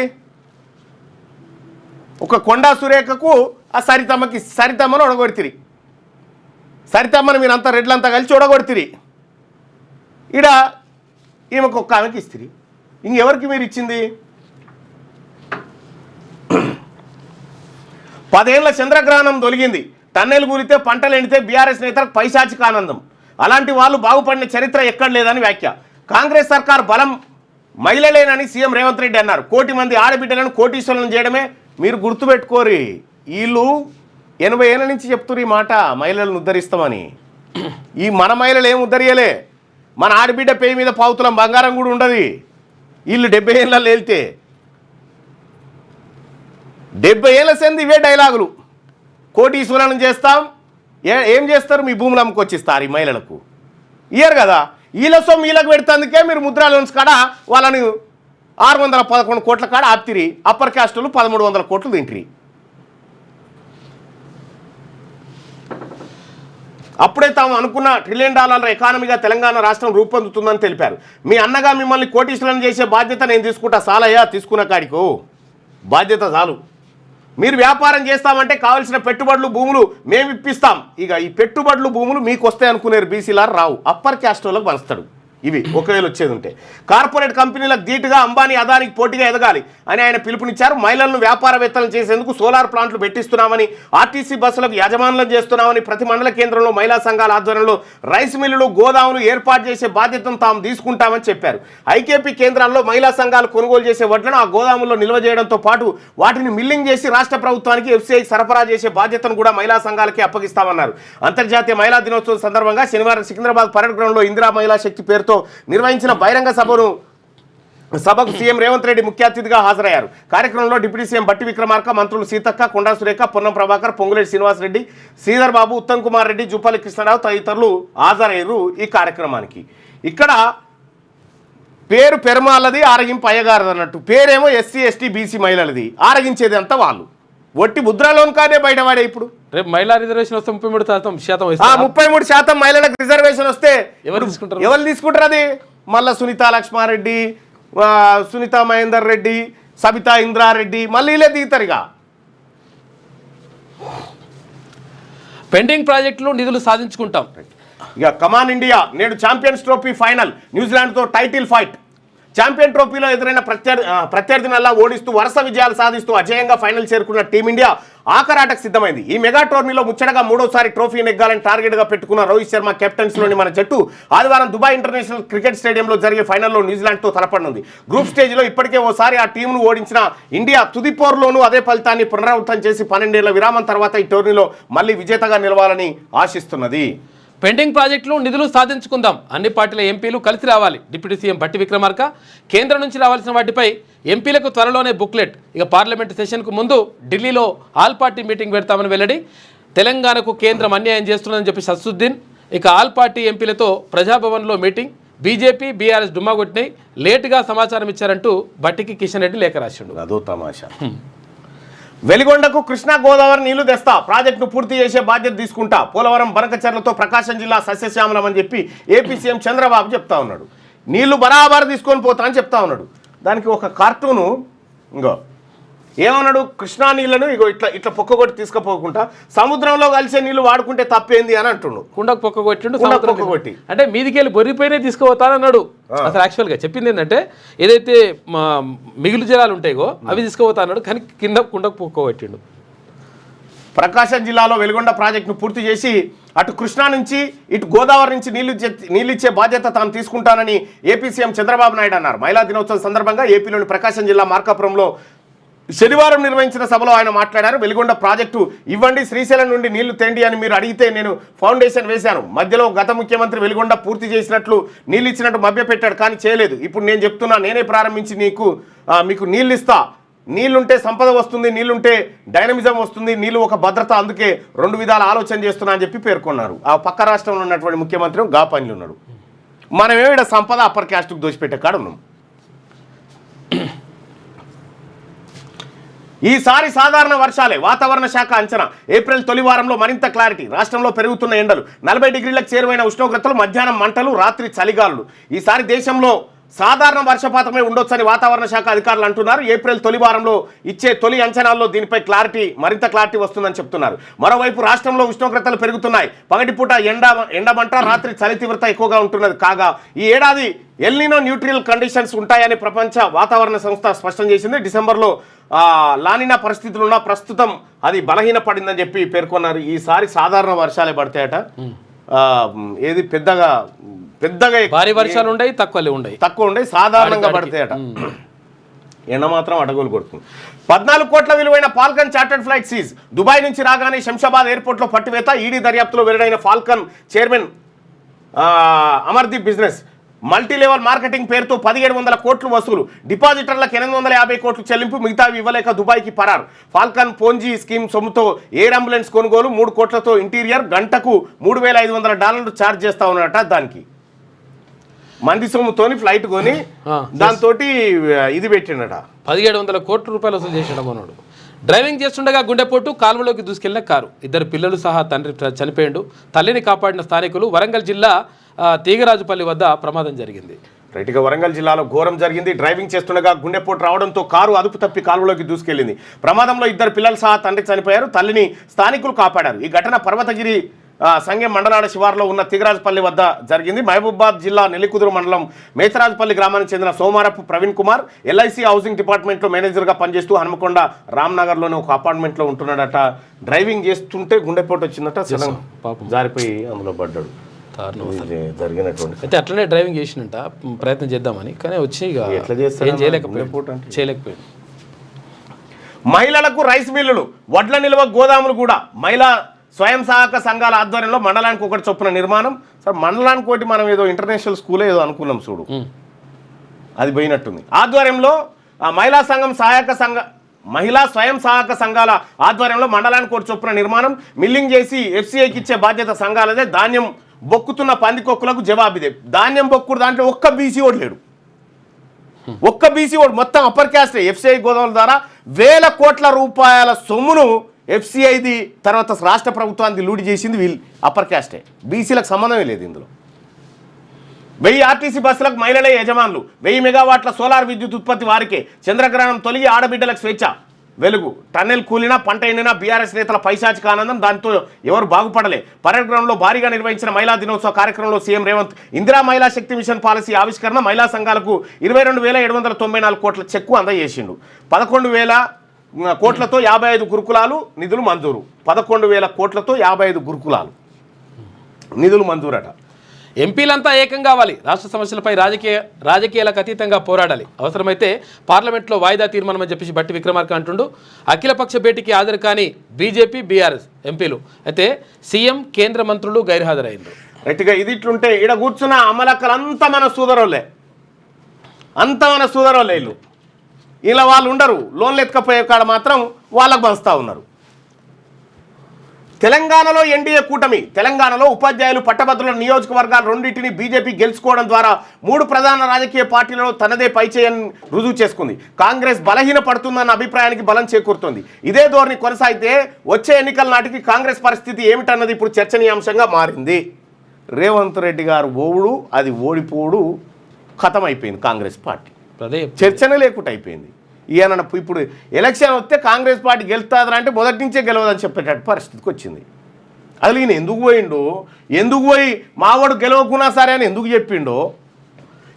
Speaker 1: ఒక కొండా సురేఖకు, ఆ సరితమ్మను ఒడగొడితిరి. సరితమ్మను మీరంతా రెడ్లంతా కలిసి ఒడగొడితిరి. ఈడ ఈమెకు ఒక్క ఆమెకి ఇస్తుంది. ఇంకెవరికి మీరు ఇచ్చింది? 10 ఏళ్ల చంద్రగ్రహణం తొలగింది. టన్నెలు కూలితే, పంటలు ఎండితే బీఆర్ఎస్ నేతలకు పైశాచిక ఆనందం. అలాంటి వాళ్ళు బాగుపడిన చరిత్ర ఎక్కడ లేదని వ్యాఖ్య. కాంగ్రెస్ సర్కార్ బలం మహిళలేనని సీఎం రేవంత్ రెడ్డి అన్నారు. 1 కోటి మంది ఆడబిడ్డలను కోటీశ్వరులను చేయడమే మీరు గుర్తుపెట్టుకోరి. వీళ్ళు 80 ఏళ్ళ నుంచి చెప్తున్నారు ఈ మాట, మహిళలను ఉద్ధరిస్తామని. ఈ మన మహిళలు ఏం ఉద్ధరియలే. మన ఆడబిడ్డ పేరు మీద పావుతులం బంగారం కూడా ఉండదు. వీళ్ళు 70 ఏళ్ళలో వెళ్తే 70 ఏళ్ళ సంది ఇవే డైలాగులు. కోటీశ్వరులను చేస్తాం. ఏం చేస్తారు? మీ భూములు అమ్ముకొచ్చిస్తారు ఈ మహిళలకు. ఇయ్యరు కదా. వీళ్ళ సొమ్ము వీళ్ళకి పెడుతుందుకే మీరు ముద్రా లోన్స్ కాడ వాళ్ళని 611 కోట్ల కాడ ఆప్తిరి. అప్పర్ క్యాస్టులు 1300 కోట్లు తింటిరి. అప్పుడే తాము అనుకున్న $1 ట్రిలియన్ ఎకానమీగా తెలంగాణ రాష్ట్రం రూపొందుతుందని తెలిపారు. మీ అన్నగా మిమ్మల్ని కోటీశ్వరులను చేసే బాధ్యత నేను తీసుకుంటా. సాలయ్యా, తీసుకున్న కాడికో బాధ్యత చాలు. మీరు వ్యాపారం చేస్తామంటే కావాల్సిన పెట్టుబడులు, భూములు మేము ఇప్పిస్తాం. ఇక ఈ పెట్టుబడులు, భూములు మీకు వస్తాయి అనుకునేరు. బీసీలారు రావు. అప్పర్ క్యాస్ట్ వాళ్ళకి పంచుతాడు. ఇవి ఒకవేళ వచ్చేది ఉంటే. కార్పొరేట్ కంపెనీలకు ధీటుగా అంబానీ అదానికి పోటీగా ఎదగాలి అని ఆయన పిలుపునిచ్చారు. మహిళలను వ్యాపారవేత్తలను చేసేందుకు సోలార్ ప్లాంట్లు పెట్టిస్తున్నామని, ఆర్టీసీ బస్సులకు యాజమాన్యం చేస్తున్నామని, ప్రతి మండల కేంద్రంలో మహిళా సంఘాల ఆధ్వర్యంలో రైస్ మిల్లులు, గోదాములు ఏర్పాటు చేసే బాధ్యతను తాము తీసుకుంటామని చెప్పారు. ఐకేపీ కేంద్రాల్లో మహిళా సంఘాలు కొనుగోలు చేసే వడ్లను ఆ గోదాముల్లో నిల్వ చేయడంతో పాటు వాటిని మిల్లింగ్ చేసి రాష్ట్ర ప్రభుత్వానికి ఎఫ్సీఐ సరఫరా చేసే బాధ్యతను కూడా మహిళా సంఘాలకి అప్పగిస్తామన్నారు. అంతర్జాతీయ మహిళా దినోత్సవం సందర్భంగా శనివారం సికింద్రాబాద్ పరేడ్ గ్రౌండ్లో ఇందిరా మహిళా శక్తి పేరుతో నిర్వహించిన బహిరంగ సభకు సీఎం రేవంత్ రెడ్డి ముఖ్య అతిథిగా హాజరయ్యారు. కార్యక్రమంలో డిప్యూటీ సీఎం బట్టి విక్రమార్క, మంత్రులు సీతక్క, కొండా సురేఖ, పొన్నం ప్రభాకర్, పొంగులేటి శ్రీనివాసరెడ్డి, శ్రీధర్ బాబు, ఉత్తమ్ కుమార్ రెడ్డి, జూపల్లి కృష్ణరావు తదితరులు హాజరయ్యారు ఈ కార్యక్రమానికి. ఇక్కడ పేరు పెరుమాళ్ళది, ఆరగింపు అయ్యగారు అన్నట్టు. పేరేమో ఎస్సీ, ఎస్టీ, బీసీ మహిళలది. ఆరగించేది అంతా వాళ్ళు. ఒట్టి ముద్రాలోన్ కాదే బయటపడే. ఇప్పుడు
Speaker 2: రేపు మహిళా రిజర్వేషన్ వస్తే 33%
Speaker 1: 33% మహిళలకు రిజర్వేషన్ వస్తే ఎవరు తీసుకుంటారు? అది మళ్ళీ సునీతా లక్ష్మారెడ్డి, సునీతా మహేందర్ రెడ్డి, సబితా ఇంద్రారెడ్డి మళ్ళీ ఇలా దిగుతారు.
Speaker 2: పెండింగ్ ప్రాజెక్టులు నిధులు సాధించుకుంటాం.
Speaker 1: ఇక కమాన్ ఇండియా నేడు ఛాంపియన్స్ ట్రోఫీ ఫైనల్. న్యూజిలాండ్తో టైటిల్ ఫైట్. ఛాంపియన్ ట్రోఫీలో ఎదురైన ప్రత్యర్థినల్లా ఓడిస్తూ వరుస విజయాలు సాధిస్తూ అజయంగా ఫైనల్ చేరుకున్న టీమిండియా ఆఖరాటకు సిద్ధమైంది. ఈ మెగా టోర్నీలో ముచ్చటగా 3వసారి ట్రోఫీ నెగ్గాలని టార్గెట్గా పెట్టుకున్న రోహిత్ శర్మ కెప్టెన్సీలోని మన జట్టు ఆదివారం దుబాయ్ ఇంటర్నేషనల్ క్రికెట్ స్టేడియంలో జరిగే ఫైనల్లో న్యూజిలాండ్తో తలపడనుంది. గ్రూప్ స్టేజ్లో ఇప్పటికే ఓసారి ఆ టీంను ఓడించిన ఇండియా తుది పోరులోనూ అదే ఫలితాన్ని పునరావృతం చేసి 12 ఏళ్ల విరామం తర్వాత ఈ టోర్నీలో మళ్ళీ విజేతగా నిలవాలని ఆశిస్తున్నది.
Speaker 2: పెండింగ్ ప్రాజెక్టులు నిధులు సాధించుకుందాం. అన్ని పార్టీల ఎంపీలు కలిసి రావాలి. డిప్యూటీ సీఎం బట్టి విక్రమార్క కేంద్రం నుంచి రావాల్సిన వాటిపై ఎంపీలకు త్వరలోనే బుక్లెట్. ఇక పార్లమెంటు సెషన్కు ముందు ఢిల్లీలో ఆల్ పార్టీ మీటింగ్ పెడతామని వెల్లడి. తెలంగాణకు కేంద్రం అన్యాయం చేస్తుందని చెప్పి సస్సుద్దీన్. ఇక ఆల్ పార్టీ ఎంపీలతో ప్రజాభవన్లో మీటింగ్. బీజేపీ, బీఆర్ఎస్ డుమ్మా కొట్టినాయి. లేటుగా సమాచారం ఇచ్చారంటూ బట్టికి కిషన్ రెడ్డి లేఖ రాసిండు.
Speaker 1: అదో తమాషా. వెలిగొండకు కృష్ణా గోదావరి నీళ్లు తెస్తా, ప్రాజెక్టును పూర్తి చేసే బాధ్యత తీసుకుంటా. పోలవరం బనకచర్లతో ప్రకాశం జిల్లా సస్యశ్యామలం అని చెప్పి ఏపీ సీఎం చంద్రబాబు చెప్తా ఉన్నాడు. నీళ్లు బరాబర్ తీసుకొని పోతా అని చెప్తా ఉన్నాడు. దానికి ఒక కార్టూను ఇంకో ఏమన్నాడు? కృష్ణా నీళ్లను ఇగో ఇట్లా ఇట్లా పొక్కగొట్టి తీసుకుపోకుండా సముద్రంలో కలిసే నీళ్లు వాడుకుంటే తప్పేంది అని అంటుండు.
Speaker 2: కుండకు పొక్కగొట్టి అంటే మీదికెళ్ళి బొర్రిపోయినే తీసుకుపోతానన్నాడు. అసలు యాక్చువల్గా చెప్పింది ఏంటంటే ఏదైతే మిగులు జలాలు ఉంటాయో అవి తీసుకుపోతాన్నాడు, కానీ కింద కుండకు పొక్కగొట్టిండు.
Speaker 1: ప్రకాశం జిల్లాలో వెలిగొండ ప్రాజెక్టును పూర్తి చేసి అటు కృష్ణా నుంచి ఇటు గోదావరి నుంచి నీళ్లు ఇచ్చే బాధ్యత తాను తీసుకుంటానని ఏపీ సీఎం చంద్రబాబు నాయుడు అన్నారు. మహిళా దినోత్సవం సందర్భంగా ఏపీలోని ప్రకాశం జిల్లా మార్కాపురంలో శనివారం నిర్వహించిన సభలో ఆయన మాట్లాడారు. వెలిగొండ ప్రాజెక్టు ఇవ్వండి, శ్రీశైలం నుండి నీళ్లు తెండి అని మీరు అడిగితే నేను ఫౌండేషన్ వేశాను. మధ్యలో గత ముఖ్యమంత్రి వెలిగొండ పూర్తి చేసినట్లు నీళ్ళు ఇచ్చినట్టు మభ్యపెట్టాడు, కానీ చేయలేదు. ఇప్పుడు నేను చెప్తున్నా, నేనే ప్రారంభించి మీకు నీళ్ళు ఇస్తా. నీళ్లుంటే సంపద వస్తుంది, నీళ్లుంటే డైనమిజం వస్తుంది, నీళ్లు ఒక భద్రత, అందుకే 2 విధాల ఆలోచన చేస్తున్నా అని చెప్పి పేర్కొన్నారు. ఆ పక్క రాష్ట్రంలో ఉన్నటువంటి ముఖ్యమంత్రి గా పనిలో ఉన్నాడు. మనమేమిడ సంపద అప్పర్ క్యాస్ట్కు దోచిపెట్టే కాడ ఉన్నాం. ఈసారి సాధారణ వర్షాలే, వాతావరణ శాఖ అంచనా. ఏప్రిల్ తొలి వారంలో మరింత క్లారిటీ. రాష్ట్రంలో పెరుగుతున్న ఎండలు, 40 డిగ్రీలకు చేరువైన ఉష్ణోగ్రతలు, మధ్యాహ్నం మంటలు, రాత్రి చలిగాలులు. ఈసారి దేశంలో సాధారణ వర్షపాతమే ఉండొచ్చని వాతావరణ శాఖ అధికారులు అంటున్నారు. ఏప్రిల్ తొలి వారంలో ఇచ్చే తొలి అంచనాల్లో దీనిపై మరింత క్లారిటీ వస్తుందని చెప్తున్నారు. మరోవైపు రాష్ట్రంలో ఉష్ణోగ్రతలు పెరుగుతున్నాయి. పగటిపూట ఎండమంట, రాత్రి చలి తీవ్రత ఎక్కువగా ఉంటున్నది. కాగా ఈ ఏడాది ఎల్నినో న్యూట్రియల్ కండిషన్స్ ఉంటాయని ప్రపంచ వాతావరణ సంస్థ స్పష్టం చేసింది. డిసెంబర్లో లానినా పరిస్థితులున్న ప్రస్తుతం అది బలహీన పడిందని చెప్పి పేర్కొన్నారు. ఈసారి సాధారణ వర్షాలే పడతాయట. ఏది పెద్దగా
Speaker 2: భారీ వర్షాలు ఉండయి,
Speaker 1: తక్కువ ఉండయి, సాధారణంగా పడతాయట. ఎండ మాత్రం అడగోలు కొడుతుంది. 14 కోట్ల విలువైన Falcon chartered flight seize. Dubai నుంచి రాగానే శంషాబాద్ ఎయిర్పోర్ట్లో పట్టివేత. ఈడీ దర్యాప్తులో వెల్లడైన Falcon chairman Amardeep business multi level marketing పేరుతో 1700 కోట్లు వసూలు. డిపాజిటర్లకు 850 కోట్లు చెల్లింపు, మిగతావి ఇవ్వలేక దుబాయ్కి పరారు. ఫాల్కన్ పోంజీ స్కీమ్ సొమ్ముతో ఎయిర్ అంబులెన్స్ కొనుగోలు, 3 కోట్లతో ఇంటీరియర్, గంటకు $3,500 ఛార్జ్ చేస్తా ఉన్నారట. దానికి మంది సొమ్ముతోని ఫ్లైట్ కొని దాంతో ఇది పెట్టిండట.
Speaker 2: 1700 కోట్ల రూపాయలు వసూలు చేసాడు మనోడు. డ్రైవింగ్ చేస్తుండగా గుండెపోటు, కాలువలోకి దూసుకెళ్లిన కారు. 2 పిల్లలు సహా తండ్రి చనిపోయాడు. తల్లిని కాపాడిన స్థానికులు. వరంగల్ జిల్లా తీగరాజుపల్లి వద్ద ప్రమాదం జరిగింది.
Speaker 1: రైట్గా వరంగల్ జిల్లాలో ఘోరం జరిగింది. డ్రైవింగ్ చేస్తుండగా గుండెపోటు రావడంతో కారు అదుపు తప్పి కాలువలోకి దూసుకెళ్లింది. ప్రమాదంలో 2 పిల్లలు సహా తండ్రి చనిపోయారు. తల్లిని స్థానికులు కాపాడారు. ఈ ఘటన పర్వతగిరి సంగెం మండలాల శివార్లో ఉన్న తీగరాజుపల్లి వద్ద జరిగింది. మహబూబాబాద్ జిల్లా నెల్లికుదురు మండలం మేచరాజుపల్లి గ్రామానికి చెందిన సోమారపు ప్రవీణ్ కుమార్ ఎల్ఐసి హౌసింగ్ డిపార్ట్మెంట్లో మేనేజర్గా పనిచేస్తూ హనుమకొండ రామ్నగర్లోని ఒక అపార్ట్మెంట్లో ఉంటున్నాడట. డ్రైవింగ్ చేస్తుంటే గుండెపోటు వచ్చిందట. జారిపోయి అందులో పడ్డాడు. జరిగినటువంటి
Speaker 2: అయితే అట్లనే డ్రైవింగ్ చేసినట్ట ప్రయత్నం చేద్దామని, కానీ వచ్చి
Speaker 1: ఎట్లా చేస్తారు,
Speaker 2: చేయలేకపోయాడు.
Speaker 1: మహిళలకు రైస్ మిల్లులు, వడ్ల నిల్వ గోదాములు కూడా మహిళా స్వయం సహాయక సంఘాల ఆధ్వర్యంలో మండలానికి ఒకటి చొప్పున నిర్మాణం. సార్ మండలానికి ఒకటి మనం ఏదో ఇంటర్నేషనల్ స్కూలే ఏదో అనుకున్నాం చూడు, అది పోయినట్టుంది. ఆధ్వర్యంలో మహిళా స్వయం సహాయక సంఘాల ఆధ్వర్యంలో మండలానికి ఒకటి చొప్పున నిర్మాణం. మిల్లింగ్ చేసి ఎఫ్సిఐకి ఇచ్చే బాధ్యత సంఘాలదే. ధాన్యం బొక్కుతున్న పందికొక్కులకు జవాబిదే. ధాన్యం బొక్కుడు దాంట్లో ఒక్క బీసీ ఓడు లేడు. ఒక్క బీసీ ఓడు మొత్తం అప్పర్ క్యాస్ట్. ఎఫ్సిఐ గోదాముల ద్వారా 1000 కోట్ల రూపాయల సొమ్మును ఎఫ్సిఐది తర్వాత రాష్ట్ర ప్రభుత్వానికి లూడి చేసింది వీళ్ళు అప్పర్ క్యాస్టే. బీసీలకు సంబంధమే లేదు ఇందులో. 1000 ఆర్టీసీ బస్సులకు మహిళలే యజమానులు. 1000 మెగావాట్ల సోలార్ విద్యుత్ ఉత్పత్తి వారికే. చంద్రగ్రహణం తొలగి ఆడబిడ్డలకు స్వేచ్ఛ. వెలుగు. టన్నెల్ కూలినా పంట ఎండినా బీఆర్ఎస్ నేతల పైశాచిక ఆనందం. దాంతో ఎవరు బాగుపడలే. పరేడ్ గ్రౌండ్లో భారీగా నిర్వహించిన మహిళా దినోత్సవ కార్యక్రమంలో సీఎం రేవంత్ ఇందిరా మహిళా శక్తి మిషన్ పాలసీ ఆవిష్కరణ. మహిళా సంఘాలకు 22,794 కోట్ల చెక్కు అందజేసిండు. 11,000 కోట్లతో 55 గురుకులాలు నిధులు మంజూరు. 11,000 కోట్లతో 55 గురుకులాలు నిధులు మంజూరట.
Speaker 2: ఎంపీలంతా ఏకం కావాలి. రాష్ట్ర సమస్యలపై రాజకీయాలకు అతీతంగా పోరాడాలి. అవసరమైతే పార్లమెంట్లో వాయిదా తీర్మానం అని చెప్పేసి బట్టి విక్రమార్క అంటుండు. అఖిలపక్ష భేటీకి హాజరు కాని బీజేపీ, బీఆర్ఎస్ ఎంపీలు. అయితే సీఎం, కేంద్ర మంత్రులు గైర్హాజరైంది.
Speaker 1: రైట్గా ఇది ఇట్లుంటే ఈడ కూర్చున్న అమలక్కలు అంతా మన సూదరోళ్ళే. ఇల్లు ఇలా వాళ్ళు ఉండరు. లోన్లు ఎత్తుకపోయే కాడ మాత్రం వాళ్ళకు పంచుతా ఉన్నారు. తెలంగాణలో ఎన్డీఏ కూటమి. తెలంగాణలో ఉపాధ్యాయులు, పట్టభద్రుల నియోజకవర్గాలు రెండింటిని బీజేపీ గెలుచుకోవడం ద్వారా 3 ప్రధాన రాజకీయ పార్టీలలో తనదే పైచేయని రుజువు చేసుకుంది. కాంగ్రెస్ బలహీన పడుతుందన్న అభిప్రాయానికి బలం చేకూరుతోంది. ఇదే ధోరణి కొనసాగితే వచ్చే ఎన్నికల నాటికి కాంగ్రెస్ పరిస్థితి ఏమిటన్నది ఇప్పుడు చర్చనీయాంశంగా మారింది. రేవంత్ రెడ్డి గారు ఓవుడు, అది ఓడిపోవుడు ఖతం అయిపోయింది. కాంగ్రెస్ పార్టీ చర్చనే లేకుండా అయిపోయింది. ఈయన ఇప్పుడు ఎలక్షన్ వస్తే కాంగ్రెస్ పార్టీ గెలుస్తుందా అంటే మొదటి నుంచే గెలవదని చెప్పేటట్టు పరిస్థితికి వచ్చింది. అసలు ఈయన ఎందుకు పోయి మావాడు గెలవకున్నా సరే అని ఎందుకు చెప్పిండో.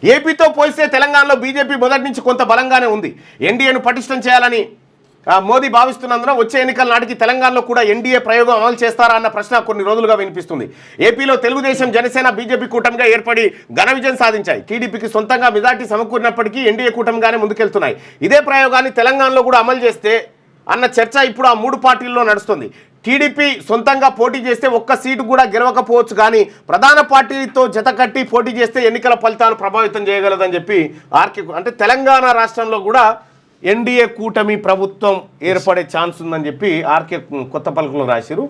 Speaker 1: ఏపీతో పోలిస్తే తెలంగాణలో బీజేపీ మొదటి నుంచి కొంత బలంగానే ఉంది. ఎన్డీఏను పటిష్టం చేయాలని మోదీ భావిస్తున్నందున వచ్చే ఎన్నికల నాటికి తెలంగాణలో కూడా ఎన్డీఏ ప్రయోగం అమలు చేస్తారా అన్న ప్రశ్న కొన్ని రోజులుగా వినిపిస్తుంది. ఏపీలో తెలుగుదేశం, జనసేన, బీజేపీ కూటమిగా ఏర్పడి ఘన విజయం సాధించాయి. టీడీపీకి సొంతంగా మెజార్టీ సమకూరినప్పటికీ ఎన్డీఏ కూటమిగానే ముందుకెళ్తున్నాయి. ఇదే ప్రయోగాన్ని తెలంగాణలో కూడా అమలు చేస్తే అన్న చర్చ ఇప్పుడు ఆ 3 పార్టీల్లో నడుస్తుంది. టీడీపీ సొంతంగా పోటీ చేస్తే ఒక్క సీటు కూడా గెలవకపోవచ్చు, కానీ ప్రధాన పార్టీతో జత కట్టి పోటీ చేస్తే ఎన్నికల ఫలితాలు ప్రభావితం చేయగలదని చెప్పి ఆర్కే అంటే తెలంగాణ రాష్ట్రంలో కూడా ఎన్డీఏ కూటమి ప్రభుత్వం ఏర్పడే ఛాన్స్ ఉందని చెప్పి ఆర్కే కొత్త పలుకులు రాశారు.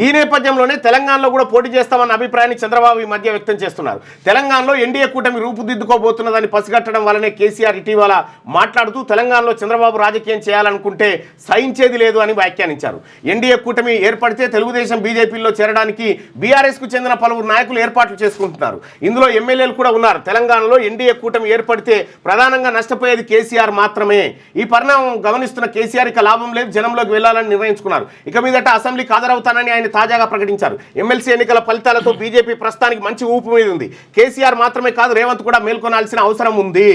Speaker 1: ఈ నేపథ్యంలోనే తెలంగాణలో కూడా పోటీ చేస్తామన్న అభిప్రాయాన్ని చంద్రబాబు ఈ మధ్య వ్యక్తం చేస్తున్నారు. తెలంగాణలో ఎన్డీఏ కూటమి రూపుదిద్దుకోబోతున్నదని పసిగట్టడం వల్లనే కేసీఆర్ ఇటీవల మాట్లాడుతూ తెలంగాణలో చంద్రబాబు రాజకీయం చేయాలనుకుంటే సహించేది లేదు అని వ్యాఖ్యానించారు. ఎన్డీఏ కూటమి ఏర్పడితే తెలుగుదేశం, బీజేపీలో చేరడానికి బీఆర్ఎస్కు చెందిన పలువురు నాయకులు ఏర్పాట్లు చేసుకుంటున్నారు. ఇందులో ఎమ్మెల్యేలు కూడా ఉన్నారు. తెలంగాణలో ఎన్డీఏ కూటమి ఏర్పడితే ప్రధానంగా నష్టపోయేది కేసీఆర్ మాత్రమే. ఈ పరిణామం గమనిస్తున్న కేసీఆర్ ఇక లాభం లేదు, జనంలోకి వెళ్లాలని నిర్ణయించుకున్నారు. ఇక మీదట అసెంబ్లీకి హాజరవుతానని ఆయన తాజాగా ప్రకటించారు. ఎమ్మెల్సీ ఎన్నికల ఫలితాలతో బీజేపీ ప్రస్తుతానికి మంచి ఊపు మీద ఉంది. కేసీఆర్ మాత్రమే కాదు, రేవంత్ కూడా మేల్కొనాల్సిన అవసరం ఉంది.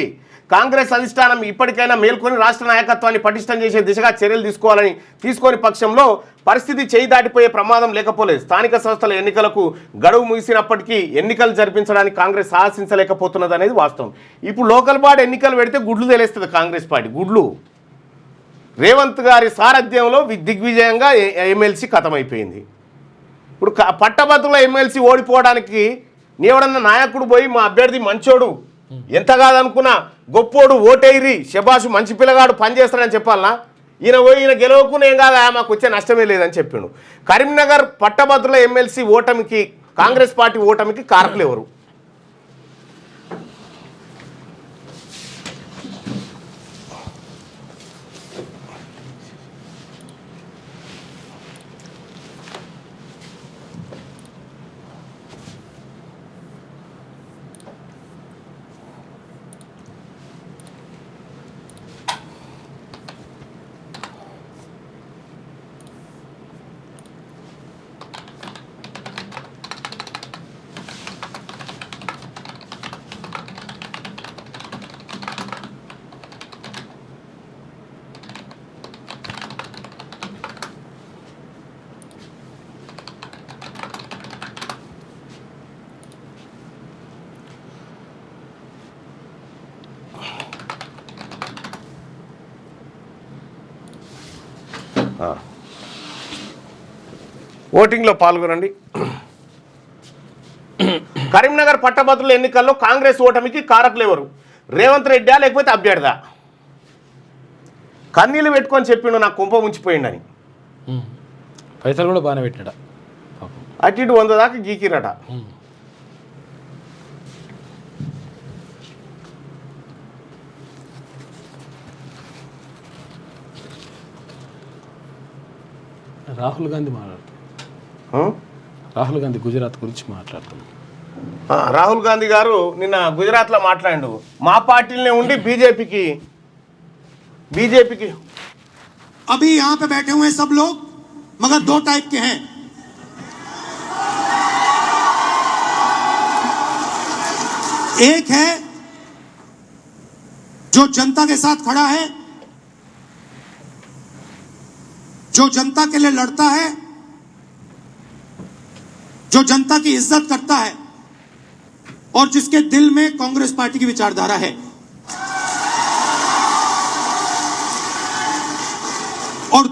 Speaker 1: కాంగ్రెస్ అధిష్టానం ఇప్పటికైనా మేల్కొని రాష్ట్ర నాయకత్వాన్ని పటిష్టం చేసే దిశగా చర్యలు తీసుకోని పక్షంలో పరిస్థితి చేయి దాటిపోయే ప్రమాదం లేకపోలేదు. స్థానిక సంస్థల ఎన్నికలకు గడువు ముగిసినప్పటికీ ఎన్నికలు జరిపించడానికి కాంగ్రెస్ సాహసించలేకపోతున్నది అనేది వాస్తవం. ఇప్పుడు లోకల్ బాడీ ఎన్నికలు పెడితే గుడ్లు తెలిస్తుంది కాంగ్రెస్ పార్టీ గుడ్లు. రేవంత్ గారి సారథ్యంలో దిగ్విజయంగా ఎమ్మెల్సీ ఖతమైపోయింది. ఇప్పుడు పట్టభద్రుల ఎమ్మెల్సీ ఓడిపోవడానికి నీవడన్న నాయకుడు పోయి మా అభ్యర్థి మంచోడు, ఎంత కాదనుకున్నా గొప్పోడు, ఓటేరి శబాషు మంచి పిల్లగాడు పనిచేస్తాడని చెప్పాలనా? ఈయన గెలవకునే కాదా మాకు వచ్చే నష్టమే లేదని చెప్పిండు. కరీంనగర్ పట్టభద్రుల ఎమ్మెల్సీ ఓటమికి, కాంగ్రెస్ పార్టీ ఓటమికి కారకులు ఎవరు? ఓటింగ్లో పాల్గొనండి. కరీంనగర్ పట్టభద్రుల ఎన్నికల్లో కాంగ్రెస్ ఓటమికి కారకులు ఎవరు? రేవంత్ రెడ్డా లేకపోతే అభ్యర్థా? కన్నీళ్ళు పెట్టుకొని చెప్పిండు నాకు కుంప ముంచిపోయిండని.
Speaker 2: పైసలు కూడా బాగానే పెట్టినట,
Speaker 1: అటు ఇటు 100 దాకా గీకిరట.
Speaker 2: రాహుల్ గాంధీ రాహుల్ గాంధీ గుజరాత్ గురించి మాట్లాడుతున్నాం.
Speaker 1: రాహుల్ గాంధీ గారు నిన్న గుజరాత్లో మాట్లాడు, మా పార్టీలోనే ఉండి బీజేపీకి
Speaker 3: अभी यहाँ पे बैठे हुए सब लोग मगर 2 टाइप के हैं. एक है जो जनता के साथ खड़ा है, जो जनता के लिए लड़ता है, जो जनता की इज्जत करता है और जिसके दिल में कांग्रेस पार्टी की विचारधारा है. और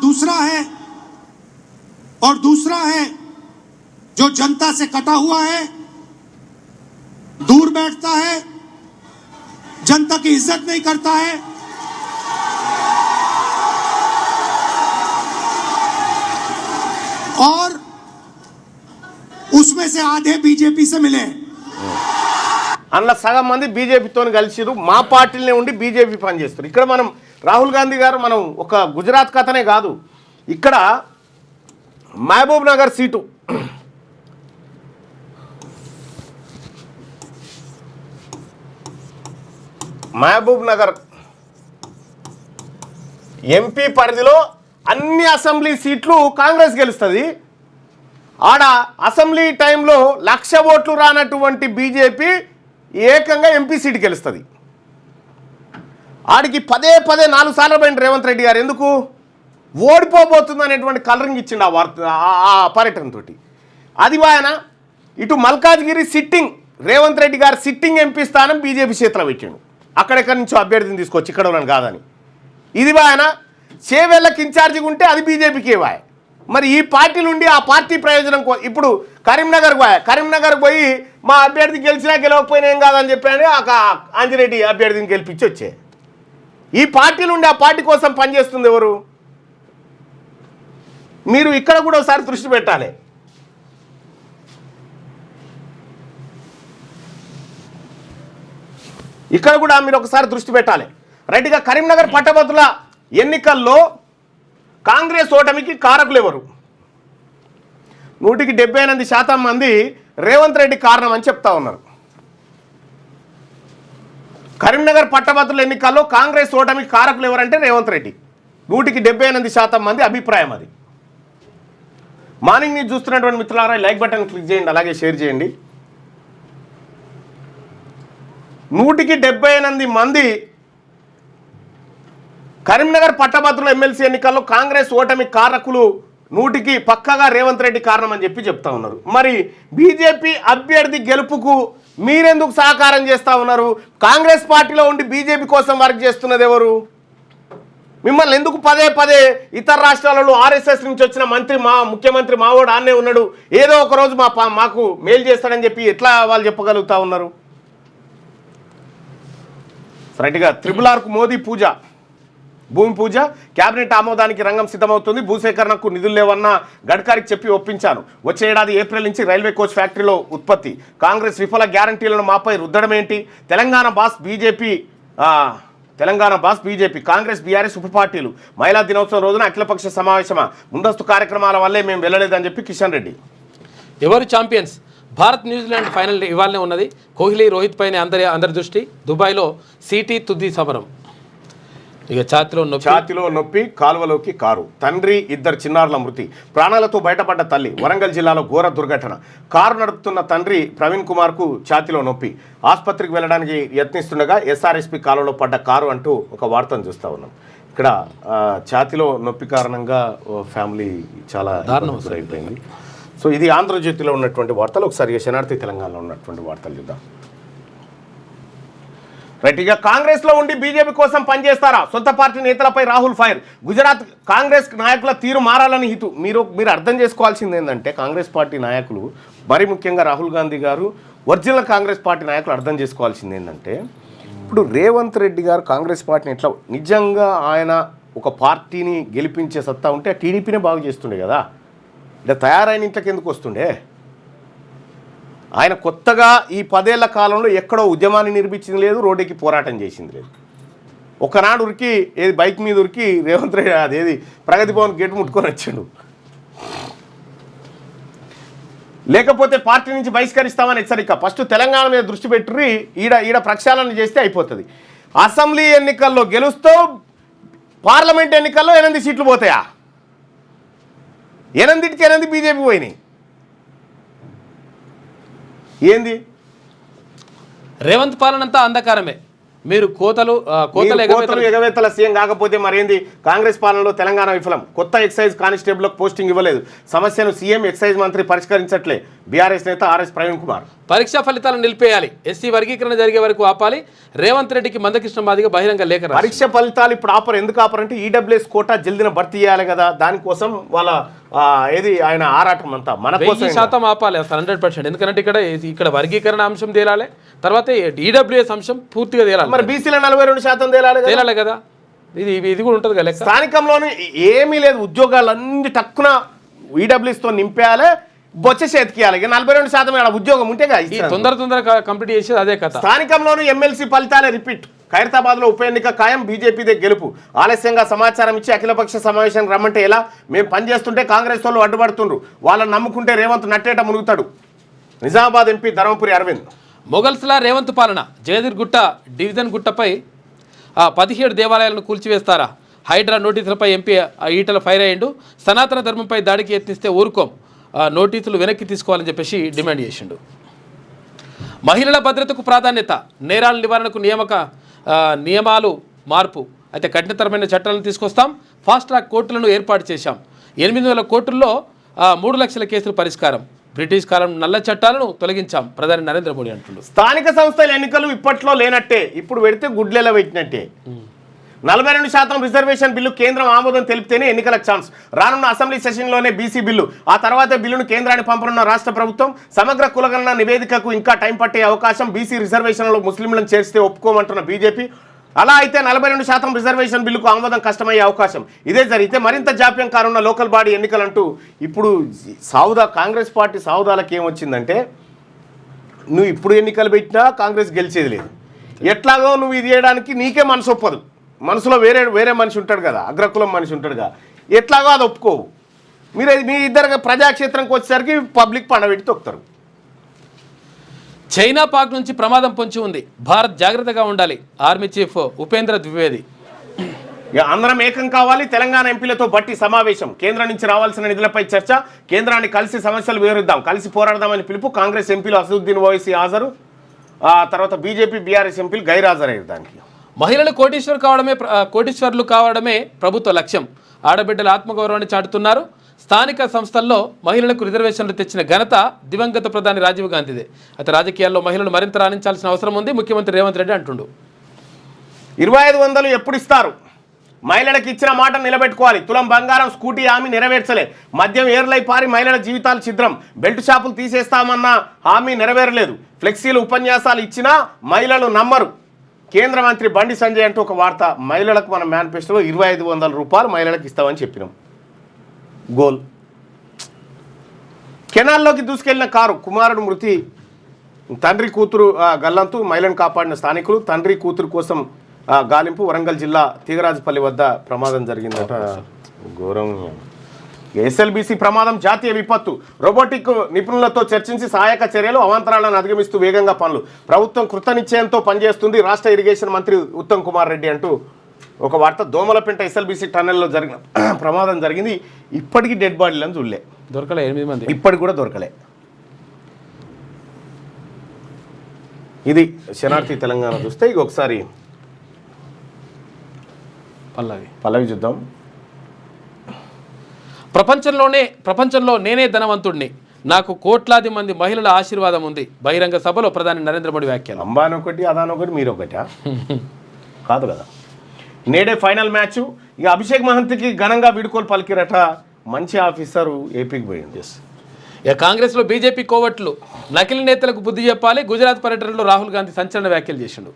Speaker 3: दूसरा है जो जनता से कटा हुआ है, दूर बैठता है, जनता की इज्जत नहीं करता है, और उसमें से आधे बीजेपी से मिले.
Speaker 1: అందులో సగం మంది బీజేపీతో కలిసిరు, మా పార్టీలోనే ఉండి బీజేపీ పనిచేస్తారు. ఇక్కడ మనం రాహుల్ గాంధీ గారు మనం ఒక గుజరాత్ కథనే కాదు, ఇక్కడ మహబూబ్ నగర్ సీటు మహబూబ్ నగర్ ఎంపీ పరిధిలో అన్ని అసెంబ్లీ సీట్లు కాంగ్రెస్ గెలుస్తుంది. ఆడ అసెంబ్లీ టైంలో 1,00,000 ఓట్లు రానటువంటి బీజేపీ ఏకంగా ఎంపీ సీటు గెలుస్తుంది. ఆడికి పదే 4 సార్లు పోయింది రేవంత్ రెడ్డి గారు. ఎందుకు? ఓడిపోబోతుంది అనేటువంటి కలరింగ్ ఇచ్చిండు ఆ వార్త ఆ పర్యటనతో. అది ఆయన ఇటు మల్కాజ్గిరి సిట్టింగ్ రేవంత్ రెడ్డి గారు సిట్టింగ్ ఎంపీ స్థానం బీజేపీ చేతిలో పెట్టిండు. అక్కడెక్కడి నుంచో అభ్యర్థిని తీసుకొచ్చి ఇక్కడ ఉన్నాను కాదని. ఇది ఆయన చేవెళ్ళకి ఇన్ఛార్జిగా ఉంటే అది బీజేపీకి ఇవ్వాలి. మరి ఈ పార్టీ నుండి ఆ పార్టీ ప్రయోజనం ఇప్పుడు కరీంనగర్ పోయి మా అభ్యర్థి గెలిచినా గెలవకపోయినా ఏం కాదని చెప్పాను ఆంజిరెడ్డి అభ్యర్థిని గెలిపించి వచ్చే. ఈ పార్టీ నుండి ఆ పార్టీ కోసం పనిచేస్తుంది ఎవరు? మీరు ఇక్కడ కూడా ఒకసారి దృష్టి పెట్టాలి. ఇక్కడ కూడా మీరు ఒకసారి దృష్టి పెట్టాలి. రైట్గా కరీంనగర్ పట్టభద్రుల ఎన్నికల్లో కాంగ్రెస్ ఓటమికి కారకులు ఎవరు? 178% మంది రేవంత్ రెడ్డి కారణం అని చెప్తా ఉన్నారు. కరీంనగర్ పట్టభద్రుల ఎన్నికల్లో కాంగ్రెస్ ఓటమికి కారకులు ఎవరంటే రేవంత్ రెడ్డి. 178% మంది అభిప్రాయం అది. మార్నింగ్ న్యూస్ చూస్తున్నటువంటి మిత్రులారా లైక్ బటన్ క్లిక్ చేయండి, అలాగే షేర్ చేయండి. 178 మంది కరీంనగర్ పట్టభద్రుల ఎమ్మెల్సీ ఎన్నికల్లో కాంగ్రెస్ ఓటమి కారకులు 100కి పక్కగా రేవంత్ రెడ్డి కారణం అని చెప్తా ఉన్నారు. మరి బీజేపీ అభ్యర్థి గెలుపుకు మీరెందుకు సహకారం చేస్తూ ఉన్నారు? కాంగ్రెస్ పార్టీలో ఉండి బీజేపీ కోసం వర్క్ చేస్తున్నది ఎవరు? మిమ్మల్ని ఎందుకు పదే ఇతర రాష్ట్రాలలో ఆర్ఎస్ఎస్ నుంచి వచ్చిన ముఖ్యమంత్రి మావోడు ఆన్నే ఉన్నాడు, ఏదో ఒక రోజు మాకు మేలు చేస్తాడని చెప్పి ఎట్లా వాళ్ళు చెప్పగలుగుతా ఉన్నారు? రైట్గా RRRకు మోదీ పూజ, భూమి పూజ, కేబినెట్ ఆమోదానికి రంగం సిద్ధమవుతుంది. భూసేకరణకు నిధులు లేవన్న గడ్కరీకి చెప్పి ఒప్పించాను. వచ్చే ఏడాది ఏప్రిల్ నుంచి రైల్వే కోచ్ ఫ్యాక్టరీలో ఉత్పత్తి. కాంగ్రెస్ విఫల గ్యారంటీలను మాపై రుద్దడం ఏంటి? Telangana boss BJP, Congress BRS ఉప పార్టీలు. మహిళా దినోత్సవం రోజున అఖిలపక్ష సమావేశమా? ముందస్తు కార్యక్రమాల వల్లే మేము వెళ్ళలేదని చెప్పి కిషన్ రెడ్డి.
Speaker 2: ఎవరు ఛాంపియన్స్? భారత్ న్యూజిలాండ్ ఫైనల్ ఇవాళనే ఉన్నది. కోహ్లీ రోహిత్ పైన అందరి దృష్టి. దుబాయ్లో సిటీ తుది సమరం. ఇక ఛాతిలో నొప్పి, కాలువలోకి కారు. తండ్రి, 2 చిన్నారుల మృతి. ప్రాణాలతో బయటపడ్డ తల్లి. వరంగల్ జిల్లాలో ఘోర దుర్ఘటన. కారు నడుపుతున్న తండ్రి ప్రవీణ్ కుమార్కు ఛాతిలో నొప్పి. ఆసుపత్రికి వెళ్ళడానికి యత్నిస్తుండగా ఎస్ఆర్ఎస్పి కాలువలో పడ్డ కారు అంటూ ఒక వార్తను చూస్తూ ఉన్నాం. ఇక్కడ ఛాతిలో నొప్పి కారణంగా ఫ్యామిలీ చాలా అయిపోయింది. సో ఇది ఆంధ్రజ్యోతిలో ఉన్నటువంటి వార్తలు. ఒకసారి శనార్థి తెలంగాణలో ఉన్నటువంటి వార్తలు చూద్దాం. రైట్, ఇక కాంగ్రెస్లో ఉండి బీజేపీ కోసం పనిచేస్తారా? సొంత పార్టీ నేతలపై రాహుల్ ఫైర్. గుజరాత్ కాంగ్రెస్ నాయకుల తీరు మారాలని హితు. మీరు అర్థం చేసుకోవాల్సింది ఏంటంటే కాంగ్రెస్ పార్టీ నాయకులు, మరి ముఖ్యంగా రాహుల్ గాంధీ గారు, ఒరిజినల్ కాంగ్రెస్ పార్టీ నాయకులు అర్థం చేసుకోవాల్సింది ఏంటంటే ఇప్పుడు రేవంత్ రెడ్డి గారు కాంగ్రెస్ పార్టీని ఎట్లా నిజంగా ఆయన ఒక పార్టీని గెలిపించే సత్తా ఉంటే టీడీపీనే బాగు చేస్తుండే కదా. అంటే తయారైన ఇంట్లోకి ఎందుకు వస్తుండే? ఆయన కొత్తగా ఈ 10 ఏళ్ల కాలంలో ఎక్కడో ఉద్యమాన్ని నిర్మించింది లేదు, రోడ్డుకి పోరాటం చేసింది లేదు. ఒకనాడు ఉరికి బైక్ మీద ఉరికి రేవంత్ రెడ్డి అదేది ప్రగతి భవన్ గేటు ముట్టుకొని వచ్చాడు. లేకపోతే పార్టీ నుంచి బహిష్కరిస్తామని హెచ్చరిక. ఫస్ట్ తెలంగాణ మీద దృష్టి పెట్టి ఈడ ప్రక్షాళన చేస్తే అయిపోతుంది. అసెంబ్లీ ఎన్నికల్లో గెలుస్తూ పార్లమెంట్ ఎన్నికల్లో 8 సీట్లు పోతాయా? 8 బీజేపీ పోయినాయి. ఏంది రేవంత్ పాలన అంతా అంధకారమే. మీరు కోతలు
Speaker 1: ఎగవేతల సీఎం కాకపోతే మరేంది? కాంగ్రెస్ పాలనలో తెలంగాణ విఫలం. కొత్త ఎక్సైజ్ కానిస్టేబుల్కి పోస్టింగ్ ఇవ్వలేదు. సమస్యను సీఎం ఎక్సైజ్ మంత్రి పరిష్కరించట్లే. బీఆర్ఎస్ నేత ఆర్ఎస్ ప్రవీణ్ కుమార్.
Speaker 2: పరీక్షా ఫలితాలను నిలిపేయాలి, ఎస్సీ వర్గీకరణ జరిగే వరకు ఆపాలి. రేవంత్ రెడ్డికి మందకృష్ణ మాదిగ బహిరంగ లేఖ.
Speaker 1: పరీక్ష ఫలితాలు ఇప్పుడు ఆపరు. ఎందుకు ఆపరంటే ఈడబ్ల్యూఎస్ కోటా జల్దిన భర్తీ చేయాలి కదా. దానికోసం వాళ్ళ ఆయన ఆరాటం అంతా మన కోసం.
Speaker 2: 100% ఆపాలి అసలు 100%. ఎందుకంటే ఇక్కడ వర్గీకరణ అంశం తేలాలి, తర్వాత ఈడబ్ల్యూఎస్ అంశం పూర్తిగా తేలాలి.
Speaker 1: మరి బీసీలో 42% తేలాలి
Speaker 2: కదా. ఇది కూడా ఉంటుంది కదా.
Speaker 1: స్థానికంలోనే ఏమీ లేదు, ఉద్యోగాలన్నీ తక్కువ ఈడబ్ల్యూఎస్తో నింపేయాలి, బొచ్చ చేతికియాలి. 42% ఉద్యోగం ఉంటే
Speaker 2: తొందరగా కంప్లీట్ చేసేది అదే కథ.
Speaker 1: స్థానికంలోనూ ఎమ్మెల్సీ ఫలితాలే రిపీట్. ఖైరతాబాద్లో ఉప ఎన్నిక ఖాయం, బీజేపీదే గెలుపు. ఆలస్యంగా సమాచారం ఇచ్చి అఖిలపక్ష సమావేశానికి రమ్మంటే ఎలా? మేము పనిచేస్తుంటే కాంగ్రెస్ వాళ్ళు అడ్డుపడుతుండ్రు. వాళ్ళని నమ్ముకుంటే రేవంత్ నట్టేట మునుగుతాడు. నిజామాబాద్ ఎంపీ ధర్మపురి అరవింద్.
Speaker 2: మొగల్స్లా రేవంత్ పాలన. జయదిర్గుట్ట డివిజన్ గుట్టపై 17 దేవాలయాలను కూల్చివేస్తారా? హైడ్రా నోటీసులపై ఎంపీ ఈటల ఫైర్ అయ్యిండు. సనాతన ధర్మంపై దాడికి యత్నిస్తే ఊరుకోం, నోటీసులు వెనక్కి తీసుకోవాలని చెప్పేసి డిమాండ్ చేసిండు. మహిళల భద్రతకు ప్రాధాన్యత. నేరాల నివారణకు నియామాలు మార్పు. అయితే కఠినతరమైన చట్టాలను తీసుకొస్తాం, ఫాస్ట్ ట్రాక్ కోర్టులను ఏర్పాటు చేశాం, 800 కోర్టుల్లో 3 లక్షల కేసులు పరిష్కారం, బ్రిటిష్ కాలం నల్ల చట్టాలను తొలగించాం, ప్రధాని నరేంద్ర మోడీ అంటున్నారు.
Speaker 1: స్థానిక సంస్థల ఎన్నికలు ఇప్పట్లో లేనట్టే, ఇప్పుడు పెడితే గుడ్లెలా పెట్టినట్టే. 42% రిజర్వేషన్ బిల్లు కేంద్రం ఆమోదం తెలిపితేనే ఎన్నికలకు ఛాన్స్. రానున్న అసెంబ్లీ సెషన్లోనే బీసీ బిల్లు, ఆ తర్వాత బిల్లును కేంద్రానికి పంపనున్న రాష్ట్ర ప్రభుత్వం. సమగ్ర కులగణన నివేదికకు ఇంకా టైం పట్టే అవకాశం. బీసీ రిజర్వేషన్లో ముస్లింలను చేర్చితే ఒప్పుకోమంటున్న బీజేపీ. అలా అయితే 42% రిజర్వేషన్ బిల్లుకు ఆమోదం కష్టమయ్యే అవకాశం. ఇదే జరిగితే మరింత జాప్యం కానున్న లోకల్ బాడీ ఎన్నికలంటూ ఇప్పుడు కాంగ్రెస్ పార్టీ సావుదాలకు ఏమొచ్చిందంటే, నువ్వు ఇప్పుడు ఎన్నికలు పెట్టినా కాంగ్రెస్ గెలిచేది లేదు. ఎట్లాగో నువ్వు ఇది చేయడానికి నీకే మనసు ఒప్పదు. మనసులో వేరే మనిషి ఉంటాడు కదా, అగ్రకులం మనిషి ఉంటాడు కదా, ఎట్లాగో అది ఒప్పుకోవు. మీ ఇద్దరు ప్రజాక్షేత్రంకి వచ్చేసరికి పబ్లిక్ పండబెట్టి తొక్కుతారు.
Speaker 2: చైనా పాక్ నుంచి ప్రమాదం పొంచి ఉంది, భారత్ జాగ్రత్తగా ఉండాలి, ఆర్మీ చీఫ్ ఉపేంద్ర ద్వివేది.
Speaker 1: అందరం ఏకం కావాలి, తెలంగాణ ఎంపీలతో బట్టి సమావేశం, కేంద్రం నుంచి రావాల్సిన నిధులపై చర్చ, కేంద్రాన్ని కలిసి సమస్యలు వివరిద్దాం, కలిసి పోరాడదామని పిలుపు. కాంగ్రెస్ ఎంపీలు అసదుద్దీన్ ఓవైసీ హాజరు, తర్వాత బీజేపీ బీఆర్ఎస్ ఎంపీలు గైర్హాజరయ్యారు. దానికి
Speaker 2: మహిళలు కోటీశ్వర్లు కావడమే ప్రభుత్వ లక్ష్యం, ఆడబిడ్డల ఆత్మగౌరవాన్ని చాటుతున్నారు. స్థానిక సంస్థల్లో మహిళలకు రిజర్వేషన్లు తెచ్చిన ఘనత దివంగత ప్రధాని రాజీవ్ గాంధీదే. అయితే రాజకీయాల్లో మహిళలు మరింత రాణించాల్సిన అవసరం ఉంది, ముఖ్యమంత్రి రేవంత్ రెడ్డి అంటుండు.
Speaker 1: 2500 ఎప్పుడు ఇస్తారు? మహిళలకు ఇచ్చిన మాట నిలబెట్టుకోవాలి. తులం బంగారం, స్కూటీ హామీ నెరవేర్చలే. మద్యం ఏర్లై పారి మహిళల జీవితాలు ఛిద్రం. బెల్ట్ షాపులు తీసేస్తామన్న హామీ నెరవేరలేదు. ఫ్లెక్సీలు ఉపన్యాసాలు ఇచ్చినా మహిళలు నమ్మరు. కేంద్ర మంత్రి బండి సంజయ్ అంటూ ఒక వార్త, మహిళలకు మన మేనిఫెస్టోలో 2500 రూపాయలు మహిళలకు ఇస్తామని చెప్పినాం. గోల్. కెనాల్లోకి దూసుకెళ్లిన కారు, కుమారుడు మృతి, తండ్రి కూతురు గల్లంతు, మహిళను కాపాడిన స్థానికులు. తండ్రి కూతురు కోసం గాలింపు. వరంగల్ జిల్లా తీగరాజపల్లి వద్ద ప్రమాదం జరిగిందట. ఘోరం. ఎస్ఎల్బీసీ ప్రమాదం జాతీయ విపత్తు. రోబోటిక్ నిపుణులతో చర్చించి సహాయక చర్యలు, అవాంతరాలను అధిగమిస్తూ వేగంగా పనులు. ప్రభుత్వం కృతనిశ్చయంతో పనిచేస్తుంది, రాష్ట్ర ఇరిగేషన్ మంత్రి ఉత్తమ్ కుమార్ రెడ్డి అంటూ ఒక వార్త. దోమలపెంట ఎస్ఎల్బీసీ టన్నెల్లో జరిగిన ప్రమాదం జరిగింది. ఇప్పటికీ డెడ్ బాడీలను చూడలే,
Speaker 2: దొరకలే. 8 మంది
Speaker 1: ఇప్పటికి కూడా దొరకలే. ఇది శనార్థి తెలంగాణ. చూస్తే ఇక ఒకసారి పల్లవి చూద్దాం.
Speaker 2: ప్రపంచంలో నేనే ధనవంతుడిని, నాకు కోట్లాది మంది మహిళల ఆశీర్వాదం ఉంది, బహిరంగ సభలో ప్రధాని నరేంద్ర మోడీ వ్యాఖ్యలు.
Speaker 1: అంబానీ ఒకటి, అదాని ఒకటి, మీరు ఒకటి కాదు కదా. నేడే ఫైనల్ మ్యాచ్. ఇక అభిషేక్ మహంతికి ఘనంగా వీడుకోలు పలికిరట. మంచి ఆఫీసరు ఏపీకి పోయింది.
Speaker 2: ఇక కాంగ్రెస్లో బీజేపీ కోవట్లు, నకిలీ నేతలకు బుద్ధి చెప్పాలి. గుజరాత్ పర్యటనలో రాహుల్ గాంధీ సంచలన వ్యాఖ్యలు చేసిండు.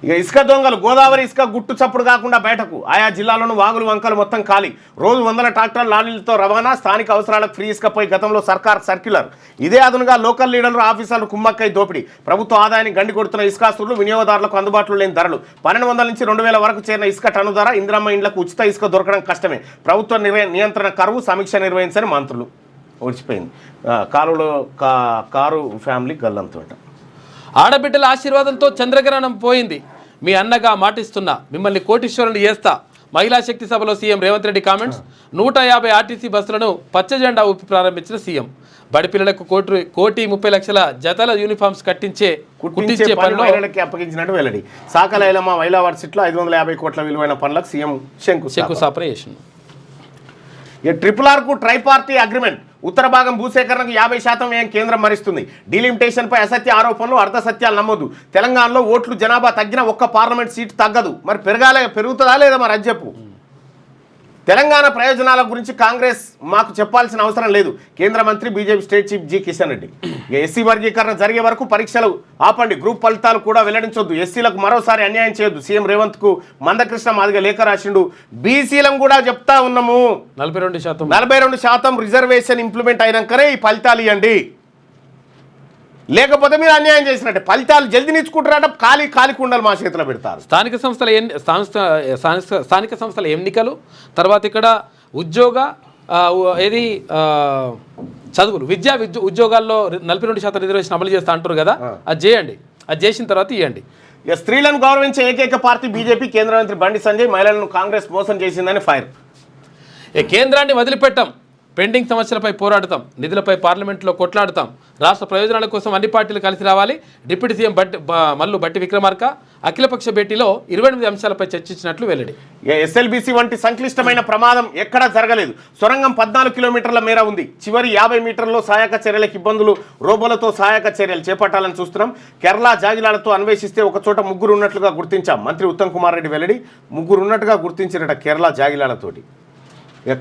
Speaker 1: ఇక ఇసుక దొంగలు, గోదావరి ఇసుక గుట్టు చప్పుడు కాకుండా బయటకు. ఆయా జిల్లాలోని వాగులు వంకలు మొత్తం ఖాళీ. రోజు 100 ట్రాక్టర్ లారీలతో రవాణా. స్థానిక అవసరాలకు ఫ్రీ ఇసుకపై గతంలో సర్కార్ సర్క్యులర్. ఇదే అదునుగా లోకల్ లీడర్లు, ఆఫీసర్లు కుమ్మక్కై దోపిడీ. ప్రభుత్వ ఆదాయాన్ని గండి కొడుతున్న ఇసుకాస్తులు, వినియోగదారులకు అందుబాటులో లేని ధరలు. 1200 నుంచి 2000 వరకు చేరిన ఇసుక టన్ను ధర. ఇందిరమ్మ ఇండ్లకు ఉచిత ఇసుక దొరకడం కష్టమే. ప్రభుత్వ నియంత్రణ కరువు, సమీక్ష నిర్వహించని మంత్రులు. ఓడిచిపోయింది. కారు ఫ్యామిలీ గల్లంతోట.
Speaker 2: ఆడబిడ్డల ఆశీర్వాదంతో చంద్రగ్రహణం పోయింది, మీ అన్నగా మాటిస్తున్నా, మిమ్మల్ని కోటీశ్వరులు చేస్తా. మహిళా శక్తి సభలో CM Revanth Reddy comments. 150 RTC బస్సులను పచ్చ జెండా ఊపి ప్రారంభించిన సీఎం. బడిపిల్లలకు 1,30,00,000 జతల యూనిఫామ్స్ కుట్టించే పనిలో
Speaker 1: అప్పగించినట్టు వెల్లడి. సాకలైలమ్మ మహిళా వర్సిటీలో 550 కోట్ల విలువైన పనులకు సీఎం
Speaker 2: శంకుస్థాపన చేసింది.
Speaker 1: RRRకు ట్రైపార్టీ అగ్రిమెంట్. ఉత్తర భాగం భూసేకరణకు 50% వ్యయం కేంద్రం మరిస్తుంది. డీలిమిటేషన్పై అసత్య ఆరోపణలు, అర్ధసత్యాలు నమ్మొద్దు. తెలంగాణలో ఓట్లు జనాభా తగ్గిన ఒక్క పార్లమెంట్ సీటు తగ్గదు. మరి పెరుగుతుందా లేదా మరి అది చెప్పు. తెలంగాణ ప్రయోజనాల గురించి కాంగ్రెస్ మాకు చెప్పాల్సిన అవసరం లేదు. కేంద్ర మంత్రి BJP state chief G Kishan Reddy. SC వర్గీకరణ జరిగే వరకు పరీక్షలు ఆపండి, గ్రూప్ ఫలితాలు కూడా వెల్లడించొద్దు, ఎస్సీలకు మరోసారి అన్యాయం చేయొద్దు. సీఎం రేవంత్కు మందకృష్ణ మాదిగ లేఖ రాసిండు. బీసీలను కూడా చెప్తా ఉన్నాము, 42% రిజర్వేషన్ ఇంప్లిమెంట్ అయినాకనే ఈ ఫలితాలు ఇవ్వండి, లేకపోతే మీరు అన్యాయం చేసినట్టే. ఫలితాలు జల్దీ నిచ్చుకుంటారట, ఖాళీ కుండలు మా చేతిలో పెడతారు.
Speaker 2: స్థానిక సంస్థల ఎన్నికలు తర్వాత ఇక్కడ ఉద్యోగ చదువులు, ఉద్యోగాల్లో 42% రిజర్వేషన్ అమలు చేస్తా అంటారు కదా, అది చేయండి. అది చేసిన తర్వాత ఇవ్వండి.
Speaker 1: స్త్రీలను గౌరవించే ఏకైక పార్టీ బీజేపీ. కేంద్ర మంత్రి బండి సంజయ్ మహిళలను కాంగ్రెస్ మోసం చేసిందని ఫైర్.
Speaker 2: కేంద్రాన్ని వదిలిపెట్టాం, పెండింగ్ సమస్యలపై పోరాడతాం, నిధులపై పార్లమెంట్లో కొట్లాడతాం, రాష్ట్ర ప్రయోజనాల కోసం అన్ని పార్టీలు కలిసి రావాలి. డిప్యూటీ సీఎం మల్లు బట్టి విక్రమార్క అఖిలపక్ష భేటీలో 28 అంశాలపై చర్చించినట్లు వెల్లడి.
Speaker 1: ఎస్ఎల్బీసీ వంటి సంక్లిష్టమైన ప్రమాదం ఎక్కడా జరగలేదు. సొరంగం 14 కిలోమీటర్ల మేర ఉంది. చివరి 50 మీటర్లలో సహాయక చర్యలకు ఇబ్బందులు, రోబోలతో సహాయక చర్యలు చేపట్టాలని చూస్తున్నాం. కేరళ జాగిలాలతో అన్వేషిస్తే ఒక చోట ముగ్గురు ఉన్నట్లుగా గుర్తించాం. మంత్రి ఉత్తమ్ కుమార్ రెడ్డి వెల్లడి. ముగ్గురు ఉన్నట్టుగా గుర్తించారట కేరళ జాగిలాలతోటి.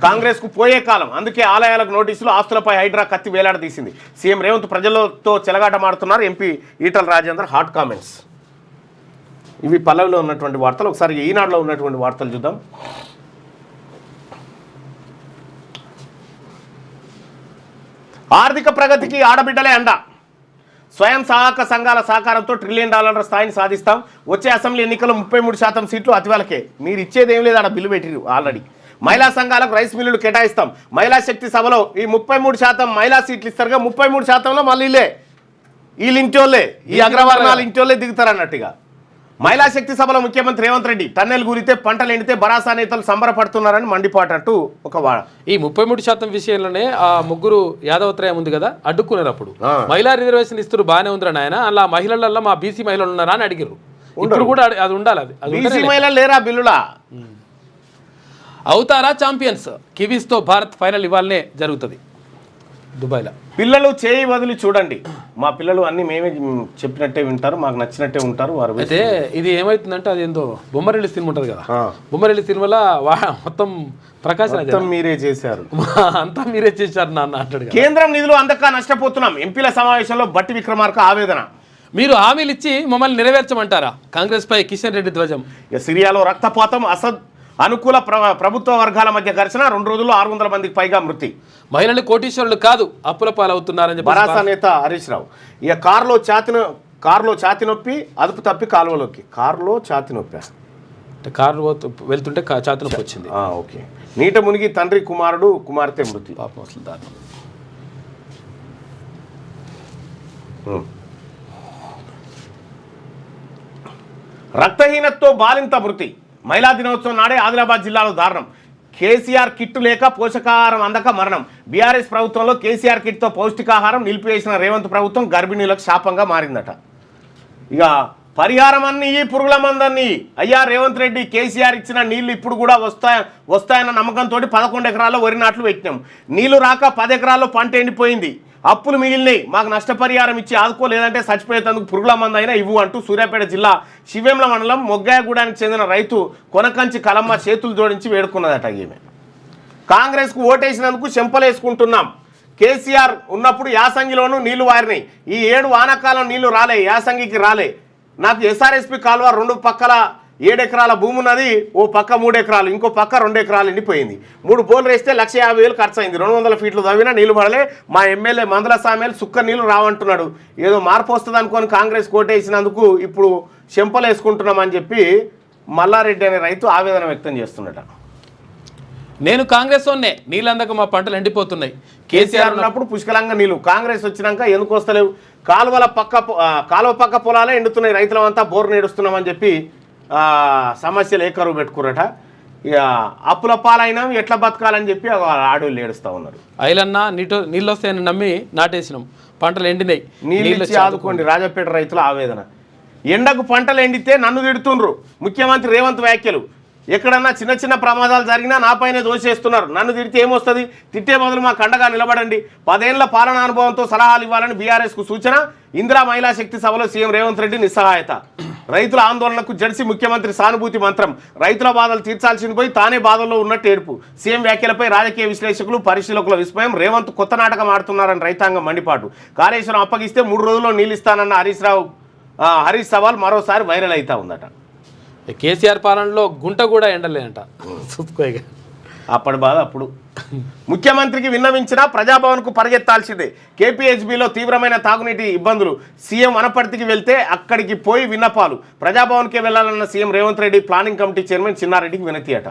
Speaker 1: కాంగ్రెస్కు పోయే కాలం, అందుకే ఆలయాలకు నోటీసులు, ఆస్తులపై హైడ్రా కత్తి వేలాడదీసింది. సీఎం రేవంత్ ప్రజలతో చెలగాటమాడుతున్నారు. MP Etela Rajender hot comments. ఇవి పల్లవిలో ఉన్నటువంటి వార్తలు. ఒకసారి ఈనాడులో ఉన్నటువంటి వార్తలు చూద్దాం. ఆర్థిక ప్రగతికి ఆడబిడ్డలే అండ. స్వయం సహాయక సంఘాల సహకారంతో $1 ట్రిలియన్ స్థాయిని సాధిస్తాం. వచ్చే అసెంబ్లీ ఎన్నికల్లో 33% సీట్లు అతివలకే. మీరు ఇచ్చేది ఏం లేదు, ఆడ బిల్లు పెట్టిరు ఆల్రెడీ. మహిళా సంఘాలకు రైస్ మిల్లులు కేటాయిస్తాం. మహిళా శక్తి సభలో ఈ 33% మహిళా సీట్లు ఇస్తారుగా, 33%లో మళ్ళీ వీళ్ళు ఇంటోళ్ళే, ఈ అగ్రవర్ణాలు ఇంటోళ్ళే దిగుతారన్నట్టుగా. మహిళా శక్తి సభలో ముఖ్యమంత్రి రేవంత్ రెడ్డి టన్నెల్ గురితే పంటలు ఎండితే బరాసా నేతలు సంబరపడుతున్నారని మండిపాటంటూ ఒక వాడ.
Speaker 2: ఈ 33% విషయంలోనే ఆ ముగ్గురు యాదవత్రయం ఉంది కదా, అడ్డుకున్నారు. అప్పుడు మహిళా రిజర్వేషన్ ఇస్తారు బాగానే ఉందిరా నాయన, అలా మహిళలలో మా బీసీ మహిళలు ఉన్నారా అని అడిగారు. ఇప్పుడు కూడా అది ఉండాలి. అది
Speaker 1: బీసీ మహిళలు లేరా బిల్లులా?
Speaker 2: అవుతారా ఛాంపియన్స్? కివీస్తో భారత్ ఫైనల్ ఇవాళనే జరుగుతుంది దుబాయ్లో.
Speaker 1: పిల్లలు చేయి వదిలి చూడండి. మా పిల్లలు అన్ని మేమే చెప్పినట్టే వింటారు, మాకు నచ్చినట్టే ఉంటారు. వారు
Speaker 2: అయితే ఇది ఏమైతుందంటే, అది ఏందో బొమ్మరిల్లి సినిమా ఉంటుంది కదా, బొమ్మరిల్లి సినిమాలో మొత్తం ప్రకాశం
Speaker 1: మీరే చేశారు,
Speaker 2: అంతా మీరే చేశారు నాన్న అంటాడు.
Speaker 1: కేంద్రం నిధులు అందక నష్టపోతున్నాం. ఎంపీల సమావేశంలో బట్టి విక్రమార్క ఆవేదన.
Speaker 2: మీరు హామీలు ఇచ్చి మమ్మల్ని నెరవేర్చమంటారా? కాంగ్రెస్ పై కిషన్ రెడ్డి ధ్వజం.
Speaker 1: సిరియాలో రక్తపాతం, అసద్ అనుకూల ప్రభుత్వ వర్గాల మధ్య ఘర్షణ, 2 రోజుల్లో 600 మందికి పైగా మృతి.
Speaker 2: మహిళలు కోటీశ్వరులు కాదు, అప్పుల పాలవుతున్నారని చెప్పి
Speaker 1: బరాసా నేత హరీష్ రావు. ఇక కారులో ఛాతి నొప్పి, అదుపు తప్పి కాలువలోకి. కారులో ఛాతి నొప్పి,
Speaker 2: కారు వెళ్తుంటే ఛాతి నొప్పి వచ్చింది.
Speaker 1: ఓకే. నీట మునిగి తండ్రి కుమార్తె మృతి.
Speaker 2: పాపం అసలు దారుణం.
Speaker 1: రక్తహీనతతో బాలింత మృతి. మహిళా దినోత్సవం నాడే ఆదిలాబాద్ జిల్లాలో దారుణం. కేసీఆర్ కిట్టు లేక పోషకాహారం అందక మరణం. బీఆర్ఎస్ ప్రభుత్వంలో కేసీఆర్ కిట్తో పౌష్టికాహారం నిలిపివేసిన రేవంత్ ప్రభుత్వం గర్భిణీలకు శాపంగా మారిందట. ఇక పరిహారం అన్ని ఈ పురుగుల మందన్ని. అయ్యా రేవంత్ రెడ్డి, కేసీఆర్ ఇచ్చిన నీళ్లు ఇప్పుడు కూడా వస్తాయన్న నమ్మకంతో 11 ఎకరాల్లో వరి నాట్లు పెట్టినాం. నీళ్లు రాక 10 ఎకరాల్లో పంట ఎండిపోయింది. అప్పులు మిగిలినాయి. మాకు నష్టపరిహారం ఇచ్చి ఆదుకోలేదంటే చచ్చిపోయేందుకు పురుగుల మందు అయినా ఇవ్వు అంటూ సూర్యాపేట జిల్లా శివేంల మండలం మొగ్గాయగూడానికి చెందిన రైతు కొనకంచి కలమ్మ చేతులు జోడించి వేడుకున్నదట. ఈమె కాంగ్రెస్కు ఓటేసినందుకు చెంపలేసుకుంటున్నాం. కేసీఆర్ ఉన్నప్పుడు యాసంగిలోనూ నీళ్లు వారినాయి. ఈ 7 వానాకాలం నీళ్లు రాలే, యాసంగికి రాలే. నాకు ఎస్ఆర్ఎస్పి కాలువ 2 పక్కల 7 ఎకరాల భూమి ఉన్నది. ఓ పక్క 3 ఎకరాలు, ఇంకో పక్క 2 ఎకరాలు ఎండిపోయింది. 3 బోర్లు వేస్తే 1,50,000 ఖర్చు అయింది. 200 ఫీట్లు తవ్వినా నీళ్లు పడలే. మా ఎమ్మెల్యే మందుల సామేలు సుక్క నీళ్లు రావంటున్నాడు. ఏదో మార్పు వస్తుంది అనుకొని కాంగ్రెస్ కోటేసినందుకు ఇప్పుడు చెంపలు వేసుకుంటున్నామని చెప్పి మల్లారెడ్డి అనే రైతు ఆవేదన వ్యక్తం చేస్తున్నట.
Speaker 2: నేను కాంగ్రెస్ వాన్నే, నీళ్ళందక మా పంటలు ఎండిపోతున్నాయి.
Speaker 1: కేసీఆర్ ఉన్నప్పుడు పుష్కలంగా నీళ్లు, కాంగ్రెస్ వచ్చినాక ఎందుకు వస్తలేవు? కాలువ పక్క పొలాలే ఎండుతున్నాయి. రైతులమంతా బోరు నేడుస్తున్నామని చెప్పి సమస్యలు ఏకరువు పెట్టుకురట. ఇక అప్పుల పాలైనా ఎట్లా బతకాలని చెప్పి ఆడవాళ్ళు ఏడుస్తూ ఉన్నారు.
Speaker 2: ఐలన్నా నీళ్ళు వస్తాయని నమ్మి నాటేసినాం, పంటలు ఎండినాయి,
Speaker 1: నీళ్ళు ఆదుకోండి. రాజపేట రైతుల ఆవేదన. ఎండకు పంటలు ఎండితే నన్ను తిడుతుండ్రు. ముఖ్యమంత్రి రేవంత్ వ్యాఖ్యలు. ఎక్కడన్నా చిన్న ప్రమాదాలు జరిగినా నాపైనే దోషేస్తున్నారు. నన్ను తిడితే ఏమొస్తుంది? తిట్టే బదులు మా కండగా నిలబడండి. 10 ఏళ్ల పాలనా అనుభవంతో సలహాలు ఇవ్వాలని బీఆర్ఎస్కు సూచన. ఇందిరా మహిళా శక్తి సభలో సీఎం రేవంత్ రెడ్డి నిస్సహాయత. రైతుల ఆందోళనకు జడిసి ముఖ్యమంత్రి సానుభూతి మంత్రం. రైతుల బాధలు తీర్చాల్సింది పోయి తానే బాధల్లో ఉన్నట్టు ఏడుపు. సీఎం వ్యాఖ్యలపై రాజకీయ విశ్లేషకులు, పరిశీలకుల విస్మయం. రేవంత్ కొత్త నాటకం ఆడుతున్నారని రైతాంగం మండిపాటు. కాళేశ్వరం అప్పగిస్తే 3 రోజుల్లో నీళ్ళు ఇస్తానన్న హరీష్ సవాల్ మరోసారి వైరల్ అవుతా ఉందట.
Speaker 2: కేసీఆర్ పాలనలో గుంట కూడా ఎండలేదంట.
Speaker 1: అప్పటి బాధ అప్పుడు. ముఖ్యమంత్రికి విన్నవించినా ప్రజాభవన్కు పరిగెత్తాల్సిందే. కేపీహెచ్బీలో తీవ్రమైన తాగునీటి ఇబ్బందులు. సీఎం వనపర్తికి వెళ్తే అక్కడికి పోయి విన్నపాలు. ప్రజాభవన్కే వెళ్లాలన్న CM Revanth Reddy planning committee chairman చిన్నారెడ్డికి వినతి అట.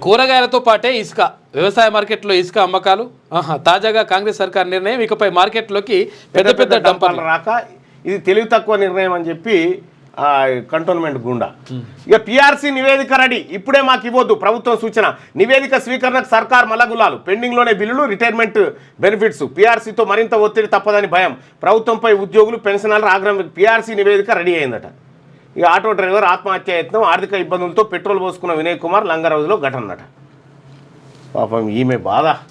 Speaker 2: కూరగాయలతో పాటే ఇసుక, వ్యవసాయ మార్కెట్లో ఇసుక అమ్మకాలు. తాజాగా కాంగ్రెస్ సర్కార్ నిర్ణయం, ఇకపై మార్కెట్లోకి పెద్ద డంపర్లు
Speaker 1: రాక ఇది తెలివి తక్కువ నిర్ణయం అని చెప్పి కంటోన్మెంట్ గుండా. ఇక పిఆర్సీ నివేదిక రెడీ, ఇప్పుడే మాకు ఇవ్వద్దు ప్రభుత్వం సూచన. నివేదిక స్వీకరణకు సర్కార్ మల్లగులాలు, పెండింగ్లోనే బిల్లులు, రిటైర్మెంట్ బెనిఫిట్స్. పిఆర్సీతో మరింత ఒత్తిడి తప్పదని భయం, ప్రభుత్వంపై ఉద్యోగులు పెన్షనర్ల ఆగ్రహం. పిఆర్సీ నివేదిక రెడీ అయిందట. ఇక ఆటో డ్రైవర్ ఆత్మహత్య యత్నం, ఆర్థిక ఇబ్బందులతో పెట్రోల్ పోసుకున్న వినయ్ కుమార్ లంగరౌజ్లో ఘటన అన్నట. పాపం ఈమె బాధ.